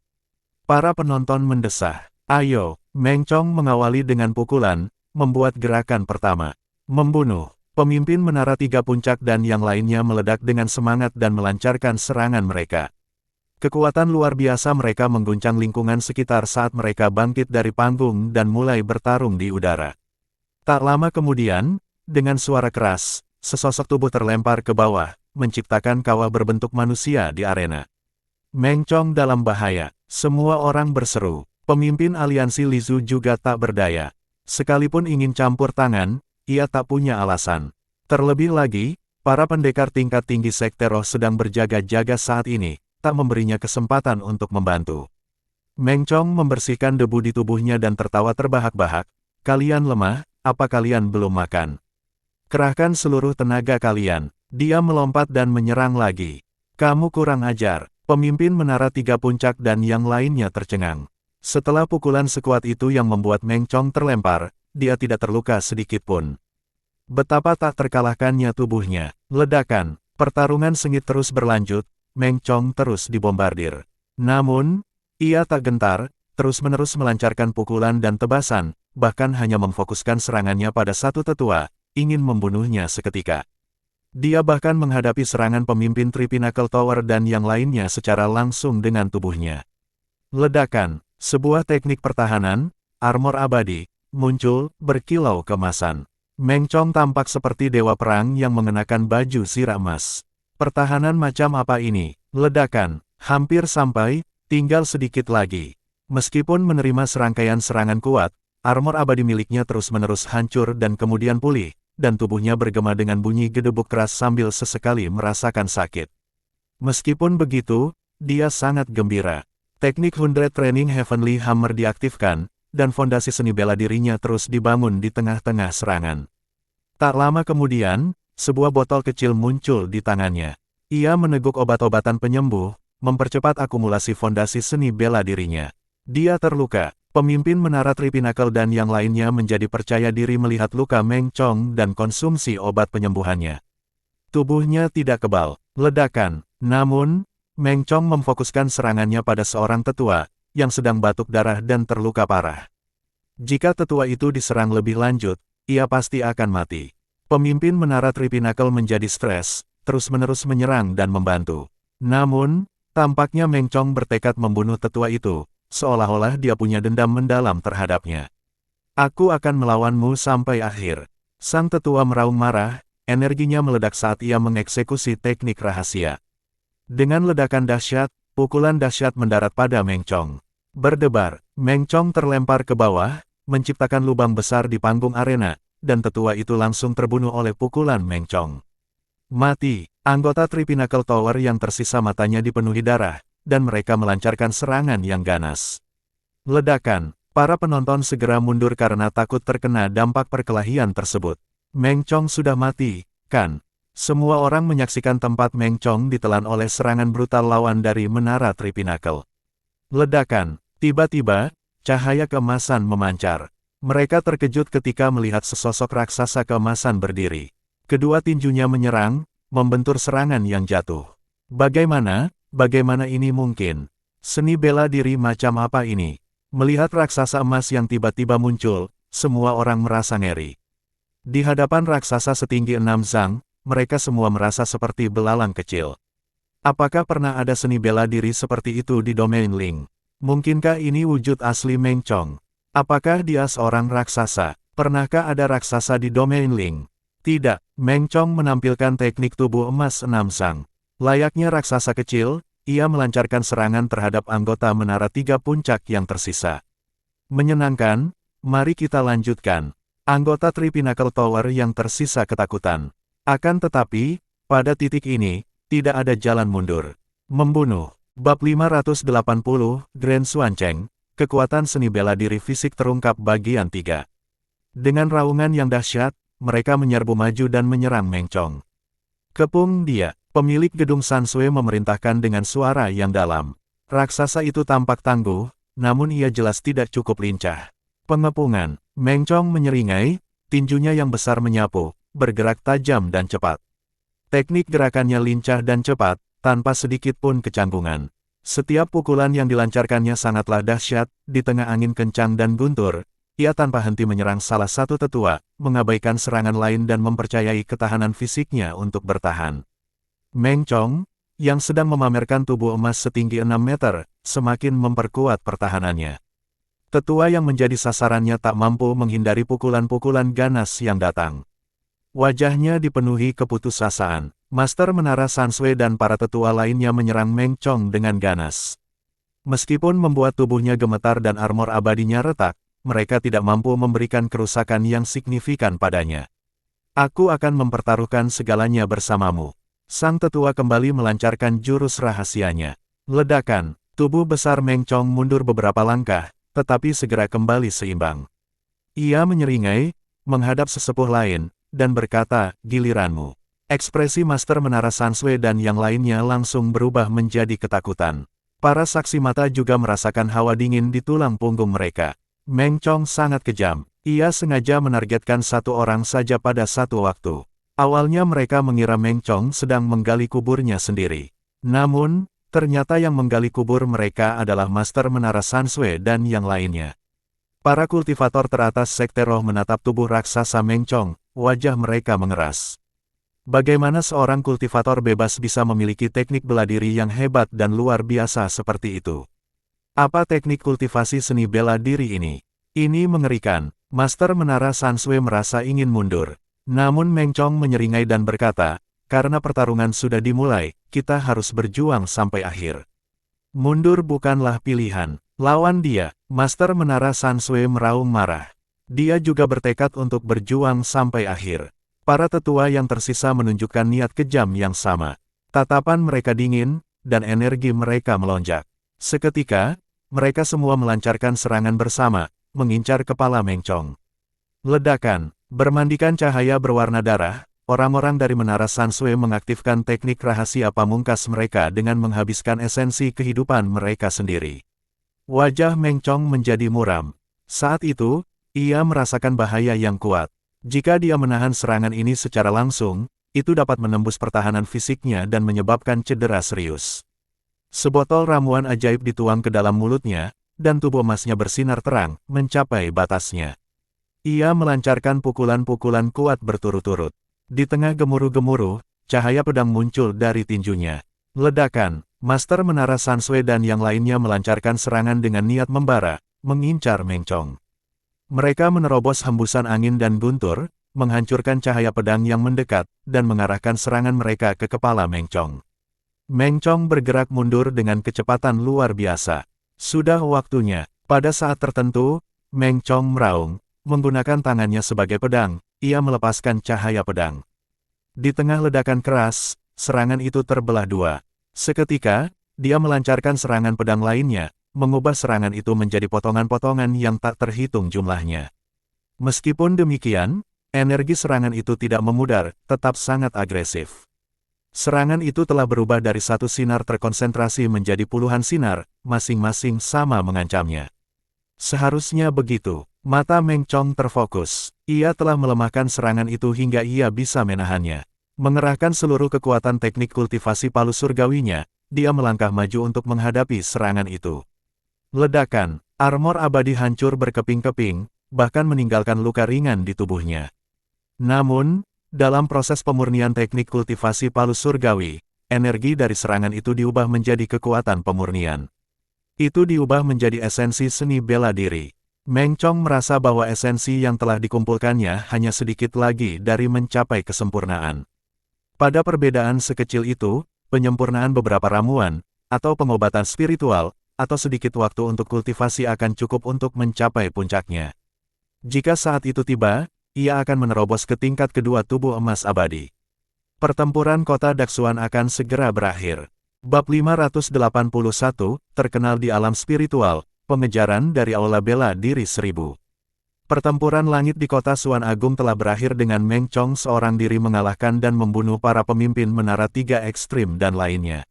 Para penonton mendesah. Ayo, Meng Chong mengawali dengan pukulan, membuat gerakan pertama. Membunuh. Pemimpin Menara Tiga Puncak dan yang lainnya meledak dengan semangat dan melancarkan serangan mereka. Kekuatan luar biasa mereka mengguncang lingkungan sekitar saat mereka bangkit dari panggung dan mulai bertarung di udara. Tak lama kemudian, dengan suara keras, sesosok tubuh terlempar ke bawah, menciptakan kawah berbentuk manusia di arena. Meng Chong dalam bahaya. Semua orang berseru. Pemimpin aliansi Lizhu juga tak berdaya. Sekalipun ingin campur tangan, ia tak punya alasan. Terlebih lagi, para pendekar tingkat tinggi Sekte Roh sedang berjaga-jaga saat ini, tak memberinya kesempatan untuk membantu. Meng Chong membersihkan debu di tubuhnya dan tertawa terbahak-bahak. Kalian lemah, apa kalian belum makan? Kerahkan seluruh tenaga kalian. Dia melompat dan menyerang lagi. Kamu kurang ajar. Pemimpin Menara Tiga Puncak dan yang lainnya tercengang. Setelah pukulan sekuat itu yang membuat Meng Chong terlempar, dia tidak terluka sedikit pun. Betapa tak terkalahkannya tubuhnya. Ledakan, pertarungan sengit terus berlanjut, Meng Chong terus dibombardir. Namun, ia tak gentar, terus-menerus melancarkan pukulan dan tebasan, bahkan hanya memfokuskan serangannya pada satu tetua, ingin membunuhnya seketika. Dia bahkan menghadapi serangan pemimpin Tripinnacle Tower dan yang lainnya secara langsung dengan tubuhnya. Ledakan, sebuah teknik pertahanan, armor abadi, muncul, berkilau kemasan. Meng Chong tampak seperti dewa perang yang mengenakan baju sirah emas. Pertahanan macam apa ini? Ledakan, hampir sampai, tinggal sedikit lagi. Meskipun menerima serangkaian serangan kuat, armor abadi miliknya terus-menerus hancur dan kemudian pulih, dan tubuhnya bergema dengan bunyi gedebuk keras sambil sesekali merasakan sakit. Meskipun begitu, dia sangat gembira. Teknik 100 Training Heavenly Hammer diaktifkan, dan fondasi seni bela dirinya terus dibangun di tengah-tengah serangan. Tak lama kemudian, sebuah botol kecil muncul di tangannya. Ia meneguk obat-obatan penyembuh, mempercepat akumulasi fondasi seni bela dirinya. Dia terluka. Pemimpin Menara Tripinnacle dan yang lainnya menjadi percaya diri melihat luka Meng Chong dan konsumsi obat penyembuhannya. Tubuhnya tidak kebal. Ledakan. Namun, Meng Chong memfokuskan serangannya pada seorang tetua, yang sedang batuk darah dan terluka parah. Jika tetua itu diserang lebih lanjut, ia pasti akan mati. Pemimpin Menara Tripinnacle menjadi stres, terus-menerus menyerang dan membantu. Namun, tampaknya Meng Chong bertekad membunuh tetua itu, seolah-olah dia punya dendam mendalam terhadapnya. Aku akan melawanmu sampai akhir. Sang tetua meraung marah, energinya meledak saat ia mengeksekusi teknik rahasia. Dengan ledakan dahsyat, pukulan dahsyat mendarat pada Meng Chong. Berdebar, Meng Chong terlempar ke bawah, menciptakan lubang besar di panggung arena, dan tetua itu langsung terbunuh oleh pukulan Meng Chong. Mati, anggota Three Pinnacle Tower yang tersisa matanya dipenuhi darah, dan mereka melancarkan serangan yang ganas. Ledakan, para penonton segera mundur karena takut terkena dampak perkelahian tersebut. Meng Chong sudah mati, kan? Semua orang menyaksikan tempat Meng Chong ditelan oleh serangan brutal lawan dari menara Three Pinnacle. Ledakan, tiba-tiba, cahaya keemasan memancar. Mereka terkejut ketika melihat sesosok raksasa keemasan berdiri. Kedua tinjunya menyerang, membentur serangan yang jatuh. Bagaimana ini mungkin? Seni bela diri macam apa ini? Melihat raksasa emas yang tiba-tiba muncul, semua orang merasa ngeri. Di hadapan raksasa setinggi 6 zang, mereka semua merasa seperti belalang kecil. Apakah pernah ada seni bela diri seperti itu di domain Ling? Mungkinkah ini wujud asli Meng Chong? Apakah dia seorang raksasa? Pernahkah ada raksasa di domain Ling? Tidak, Meng Chong menampilkan teknik tubuh emas 6 zang. Layaknya raksasa kecil, ia melancarkan serangan terhadap anggota menara 3 puncak yang tersisa. Menyenangkan, mari kita lanjutkan. Anggota Three Pinnacle Tower yang tersisa ketakutan. Akan tetapi, pada titik ini, tidak ada jalan mundur. Membunuh. Bab 580, Grand Xuancheng, kekuatan seni bela diri fisik terungkap bagian 3. Dengan raungan yang dahsyat, mereka menyerbu maju dan menyerang Meng Chong. Kepung dia. Pemilik gedung Sansui memerintahkan dengan suara yang dalam. Raksasa itu tampak tangguh, namun ia jelas tidak cukup lincah. Pengepungan, Meng Chong menyeringai, tinjunya yang besar menyapu, bergerak tajam dan cepat. Teknik gerakannya lincah dan cepat, tanpa sedikit pun kecanggungan. Setiap pukulan yang dilancarkannya sangatlah dahsyat, di tengah angin kencang dan guntur, ia tanpa henti menyerang salah satu tetua, mengabaikan serangan lain dan mempercayai ketahanan fisiknya untuk bertahan. Meng Chong, yang sedang memamerkan tubuh emas setinggi 6 meter, semakin memperkuat pertahanannya. Tetua yang menjadi sasarannya tak mampu menghindari pukulan-pukulan ganas yang datang. Wajahnya dipenuhi keputusasaan. Master Menara Sansui dan para tetua lainnya menyerang Meng Chong dengan ganas. Meskipun membuat tubuhnya gemetar dan armor abadinya retak, mereka tidak mampu memberikan kerusakan yang signifikan padanya. Aku akan mempertaruhkan segalanya bersamamu. Sang tetua kembali melancarkan jurus rahasianya. Ledakan, tubuh besar Meng Chong mundur beberapa langkah, tetapi segera kembali seimbang. Ia menyeringai, menghadap sesepuh lain, dan berkata, giliranmu. Ekspresi Master Menara Sansui dan yang lainnya langsung berubah menjadi ketakutan. Para saksi mata juga merasakan hawa dingin di tulang punggung mereka. Meng Chong sangat kejam. Ia sengaja menargetkan satu orang saja pada satu waktu. Awalnya mereka mengira Meng Chong sedang menggali kuburnya sendiri. Namun, ternyata yang menggali kubur mereka adalah Master Menara Sansui dan yang lainnya. Para kultivator teratas Sekte Roh menatap tubuh raksasa Meng Chong, wajah mereka mengeras. Bagaimana seorang kultivator bebas bisa memiliki teknik bela diri yang hebat dan luar biasa seperti itu? Apa teknik kultivasi seni bela diri ini? Ini mengerikan. Master Menara Sansui merasa ingin mundur. Namun Meng Chong menyeringai dan berkata, karena pertarungan sudah dimulai, kita harus berjuang sampai akhir. Mundur bukanlah pilihan. Lawan dia. Master Menara Sansui meraung marah. Dia juga bertekad untuk berjuang sampai akhir. Para tetua yang tersisa menunjukkan niat kejam yang sama. Tatapan mereka dingin, dan energi mereka melonjak. Seketika, mereka semua melancarkan serangan bersama, mengincar kepala Meng Chong. Ledakan. Bermandikan cahaya berwarna darah, orang-orang dari Menara Sansui mengaktifkan teknik rahasia pamungkas mereka dengan menghabiskan esensi kehidupan mereka sendiri. Wajah Meng Chong menjadi muram. Saat itu, ia merasakan bahaya yang kuat. Jika dia menahan serangan ini secara langsung, itu dapat menembus pertahanan fisiknya dan menyebabkan cedera serius. Sebotol ramuan ajaib dituang ke dalam mulutnya, dan tubuh emasnya bersinar terang, mencapai batasnya. Ia melancarkan pukulan-pukulan kuat berturut-turut. Di tengah gemuruh-gemuruh, cahaya pedang muncul dari tinjunya. Ledakan, Master Menara Sansui dan yang lainnya melancarkan serangan dengan niat membara, mengincar Meng Chong. Mereka menerobos hembusan angin dan guntur, menghancurkan cahaya pedang yang mendekat, dan mengarahkan serangan mereka ke kepala Meng Chong. Meng Chong bergerak mundur dengan kecepatan luar biasa. Sudah waktunya. Pada saat tertentu, Meng Chong meraung, menggunakan tangannya sebagai pedang, ia melepaskan cahaya pedang. Di tengah ledakan keras, serangan itu terbelah dua. Seketika, dia melancarkan serangan pedang lainnya, mengubah serangan itu menjadi potongan-potongan yang tak terhitung jumlahnya. Meskipun demikian, energi serangan itu tidak memudar, tetap sangat agresif. Serangan itu telah berubah dari satu sinar terkonsentrasi menjadi puluhan sinar, masing-masing sama mengancamnya. Seharusnya begitu. Mata Meng Chong terfokus. Ia telah melemahkan serangan itu hingga ia bisa menahannya. Mengerahkan seluruh kekuatan teknik kultivasi palu surgawinya, dia melangkah maju untuk menghadapi serangan itu. Ledakan, armor abadi hancur berkeping-keping, bahkan meninggalkan luka ringan di tubuhnya. Namun, dalam proses pemurnian teknik kultivasi palu surgawi, energi dari serangan itu diubah menjadi kekuatan pemurnian. Itu diubah menjadi esensi seni bela diri. Meng Chong merasa bahwa esensi yang telah dikumpulkannya hanya sedikit lagi dari mencapai kesempurnaan. Pada perbedaan sekecil itu, penyempurnaan beberapa ramuan, atau pengobatan spiritual, atau sedikit waktu untuk kultivasi akan cukup untuk mencapai puncaknya. Jika saat itu tiba, ia akan menerobos ke tingkat kedua tubuh emas abadi. Pertempuran kota Daksuan akan segera berakhir. Bab 581, terkenal di alam spiritual, pengejaran dari Aula Bela Diri 1000. Pertempuran langit di kota Suan Agung telah berakhir dengan Meng Chong seorang diri mengalahkan dan membunuh para pemimpin Menara Tiga Ekstrim dan lainnya.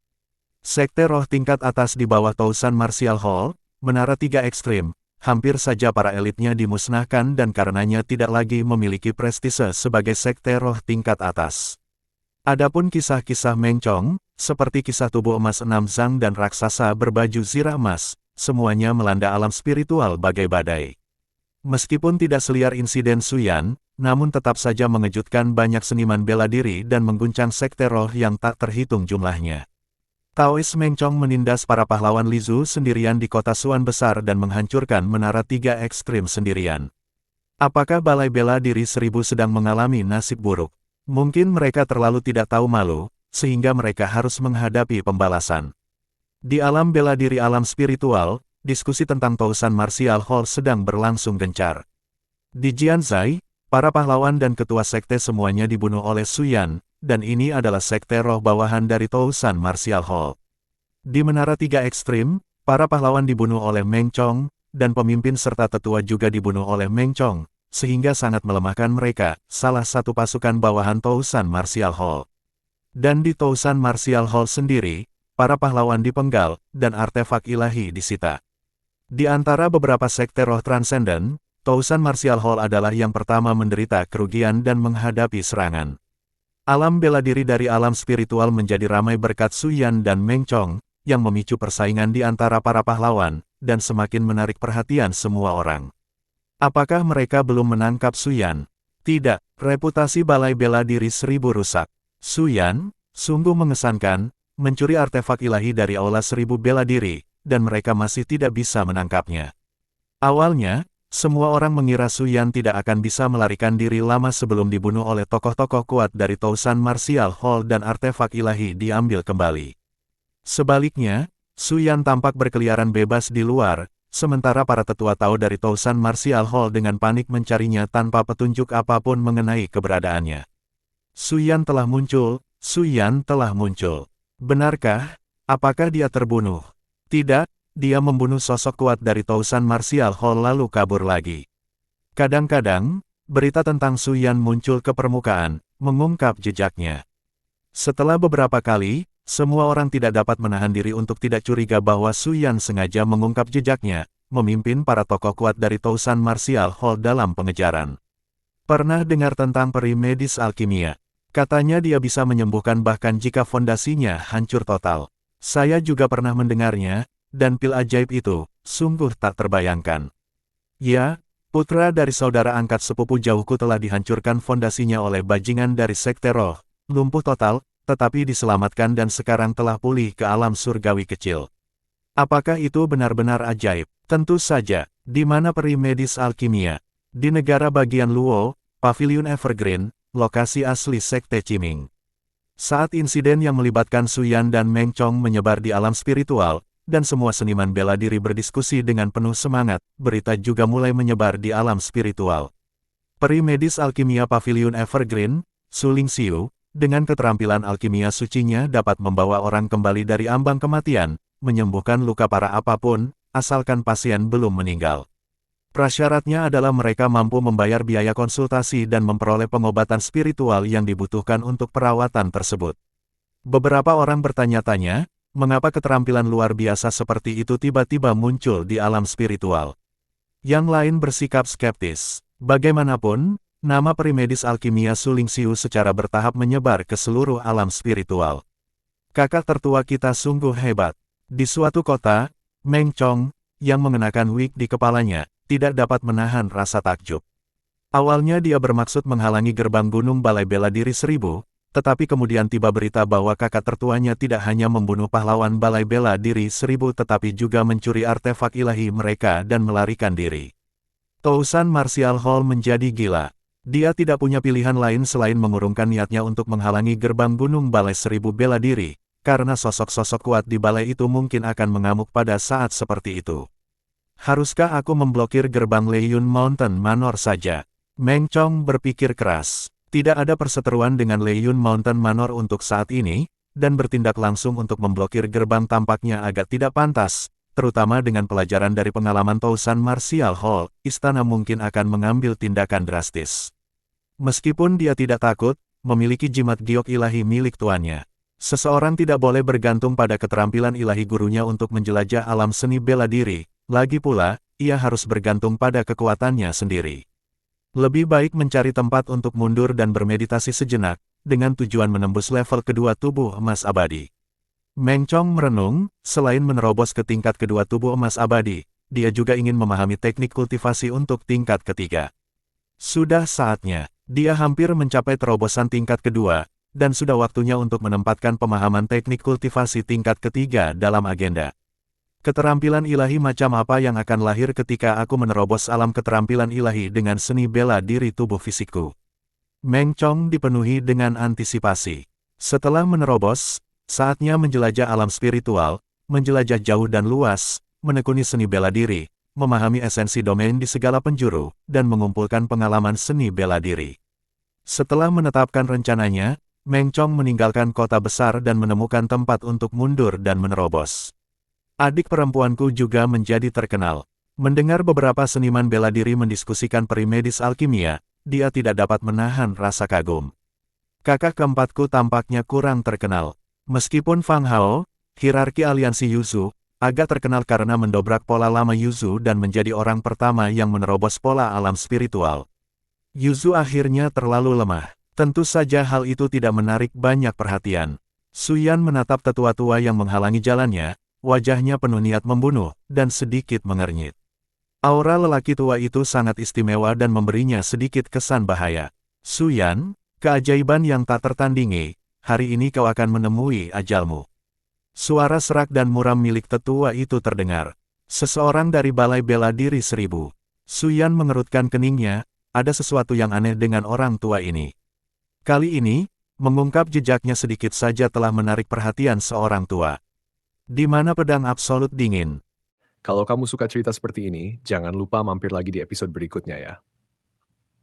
Sekte roh tingkat atas di bawah Tousan Martial Hall, Menara Tiga Ekstrim, hampir saja para elitnya dimusnahkan dan karenanya tidak lagi memiliki prestise sebagai sekte roh tingkat atas. Adapun kisah-kisah Meng Chong, seperti kisah tubuh emas 6 Zhang dan raksasa berbaju zirah emas, semuanya melanda alam spiritual bagai badai. Meskipun tidak seliar insiden Suyan, namun tetap saja mengejutkan banyak seniman bela diri dan mengguncang sekte roh yang tak terhitung jumlahnya. Taois Meng Chong menindas para pahlawan Lizu sendirian di kota Suan besar dan menghancurkan Menara Tiga Ekstrim sendirian. Apakah Balai Bela Diri 1000 sedang mengalami nasib buruk? Mungkin mereka terlalu tidak tahu malu, sehingga mereka harus menghadapi pembalasan. Di alam bela diri alam spiritual, diskusi tentang Tousan Martial Hall sedang berlangsung gencar. Di Jianzai, para pahlawan dan ketua sekte semuanya dibunuh oleh Suyan, dan ini adalah sekte roh bawahan dari Tousan Martial Hall. Di Menara Tiga Ekstrim, para pahlawan dibunuh oleh Meng Chong, dan pemimpin serta tetua juga dibunuh oleh Meng Chong, sehingga sangat melemahkan mereka, salah satu pasukan bawahan Tousan Martial Hall. Dan di Tousan Martial Hall sendiri, para pahlawan dipenggal, dan artefak ilahi disita. Di antara beberapa sekte roh transenden, Tousan Martial Hall adalah yang pertama menderita kerugian dan menghadapi serangan. Alam bela diri dari alam spiritual menjadi ramai berkat Suyan dan Meng Chong, yang memicu persaingan di antara para pahlawan, dan semakin menarik perhatian semua orang. Apakah mereka belum menangkap Suyan? Tidak, reputasi Balai Bela Diri 1000 rusak. Suyan, sungguh mengesankan, mencuri artefak ilahi dari Aula 1000 bela diri, dan mereka masih tidak bisa menangkapnya. Awalnya, semua orang mengira Suyan tidak akan bisa melarikan diri lama sebelum dibunuh oleh tokoh-tokoh kuat dari Tousan Martial Hall dan artefak ilahi diambil kembali. Sebaliknya, Suyan tampak berkeliaran bebas di luar, sementara para tetua tahu dari Tousan Martial Hall dengan panik mencarinya tanpa petunjuk apapun mengenai keberadaannya. Suyan telah muncul, Suyan telah muncul. Benarkah? Apakah dia terbunuh? Tidak. Dia membunuh sosok kuat dari Tousan Martial Hall lalu kabur lagi. Kadang-kadang, berita tentang Suyan muncul ke permukaan, mengungkap jejaknya. Setelah beberapa kali, semua orang tidak dapat menahan diri untuk tidak curiga bahwa Suyan sengaja mengungkap jejaknya, memimpin para tokoh kuat dari Tousan Martial Hall dalam pengejaran. Pernah dengar tentang peri medis alkimia? Katanya dia bisa menyembuhkan bahkan jika fondasinya hancur total. Saya juga pernah mendengarnya, dan pil ajaib itu, sungguh tak terbayangkan. Ya, putra dari saudara angkat sepupu jauhku telah dihancurkan fondasinya oleh bajingan dari sekte roh, lumpuh total, tetapi diselamatkan dan sekarang telah pulih ke alam surgawi kecil. Apakah itu benar-benar ajaib? Tentu saja, di mana peri medis alkimia? Di negara bagian Luo, Pavilion Evergreen, lokasi asli Sekte Qiming. Saat insiden yang melibatkan Suyan dan Meng Chong menyebar di alam spiritual, dan semua seniman bela diri berdiskusi dengan penuh semangat, berita juga mulai menyebar di alam spiritual. Peri medis alkimia Pavilion Evergreen, Su Lingxiu, dengan keterampilan alkimia sucinya dapat membawa orang kembali dari ambang kematian, menyembuhkan luka parah apapun, asalkan pasien belum meninggal. Prasyaratnya adalah mereka mampu membayar biaya konsultasi dan memperoleh pengobatan spiritual yang dibutuhkan untuk perawatan tersebut. Beberapa orang bertanya-tanya, mengapa keterampilan luar biasa seperti itu tiba-tiba muncul di alam spiritual. Yang lain bersikap skeptis. Bagaimanapun, nama peri medis alkimia Su Lingxiu secara bertahap menyebar ke seluruh alam spiritual. Kakak tertua kita sungguh hebat. Di suatu kota, Meng Chong, yang mengenakan wig di kepalanya, tidak dapat menahan rasa takjub. Awalnya dia bermaksud menghalangi gerbang gunung Balai Bela Diri 1000, tetapi kemudian tiba berita bahwa kakak tertuanya tidak hanya membunuh pahlawan Balai Bela Diri 1000 tetapi juga mencuri artefak ilahi mereka dan melarikan diri. Tousan Martial Hall menjadi gila. Dia tidak punya pilihan lain selain mengurungkan niatnya untuk menghalangi gerbang gunung Balai 1000 Bela Diri, karena sosok-sosok kuat di balai itu mungkin akan mengamuk pada saat seperti itu. Haruskah aku memblokir gerbang Leiyun Mountain Manor saja? Meng Chong berpikir keras. Tidak ada perseteruan dengan Leiyun Mountain Manor untuk saat ini, dan bertindak langsung untuk memblokir gerbang tampaknya agak tidak pantas, terutama dengan pelajaran dari pengalaman Tousan Martial Hall, istana mungkin akan mengambil tindakan drastis. Meskipun dia tidak takut, memiliki jimat giok ilahi milik tuannya. Seseorang tidak boleh bergantung pada keterampilan ilahi gurunya untuk menjelajah alam seni bela diri. Lagi pula, ia harus bergantung pada kekuatannya sendiri. Lebih baik mencari tempat untuk mundur dan bermeditasi sejenak, dengan tujuan menembus level kedua tubuh emas abadi. Meng Chong merenung, selain menerobos ke tingkat kedua tubuh emas abadi, dia juga ingin memahami teknik kultivasi untuk tingkat ketiga. Sudah saatnya, dia hampir mencapai terobosan tingkat kedua, dan sudah waktunya untuk menempatkan pemahaman teknik kultivasi tingkat ketiga dalam agenda. Keterampilan ilahi macam apa yang akan lahir ketika aku menerobos alam keterampilan ilahi dengan seni bela diri tubuh fisikku? Meng Chong dipenuhi dengan antisipasi. Setelah menerobos, saatnya menjelajah alam spiritual, menjelajah jauh dan luas, menekuni seni bela diri, memahami esensi domain di segala penjuru, dan mengumpulkan pengalaman seni bela diri. Setelah menetapkan rencananya, Meng Chong meninggalkan kota besar dan menemukan tempat untuk mundur dan menerobos. Adik perempuanku juga menjadi terkenal. Mendengar beberapa seniman bela diri mendiskusikan peri medis alkimia, dia tidak dapat menahan rasa kagum. Kakak keempatku tampaknya kurang terkenal. Meskipun Fang Hao, hierarki aliansi Yuzu, agak terkenal karena mendobrak pola lama Yuzu dan menjadi orang pertama yang menerobos pola alam spiritual. Yuzu akhirnya terlalu lemah. Tentu saja hal itu tidak menarik banyak perhatian. Suyan menatap tetua-tua yang menghalangi jalannya, wajahnya penuh niat membunuh, dan sedikit mengernyit. Aura lelaki tua itu sangat istimewa dan memberinya sedikit kesan bahaya. Suyan, keajaiban yang tak tertandingi, hari ini kau akan menemui ajalmu. Suara serak dan muram milik tetua itu terdengar. Seseorang dari Balai Bela Diri 1000. Suyan mengerutkan keningnya, ada sesuatu yang aneh dengan orang tua ini. Kali ini, mengungkap jejaknya sedikit saja telah menarik perhatian seorang tua. Di mana pedang absolut dingin? Kalau kamu suka cerita seperti ini, jangan lupa mampir lagi di episode berikutnya ya.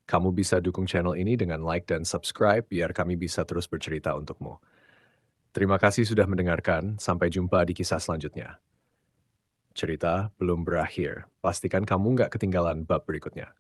Kamu bisa dukung channel ini dengan like dan subscribe biar kami bisa terus bercerita untukmu. Terima kasih sudah mendengarkan, sampai jumpa di kisah selanjutnya. Cerita belum berakhir, pastikan kamu nggak ketinggalan bab berikutnya.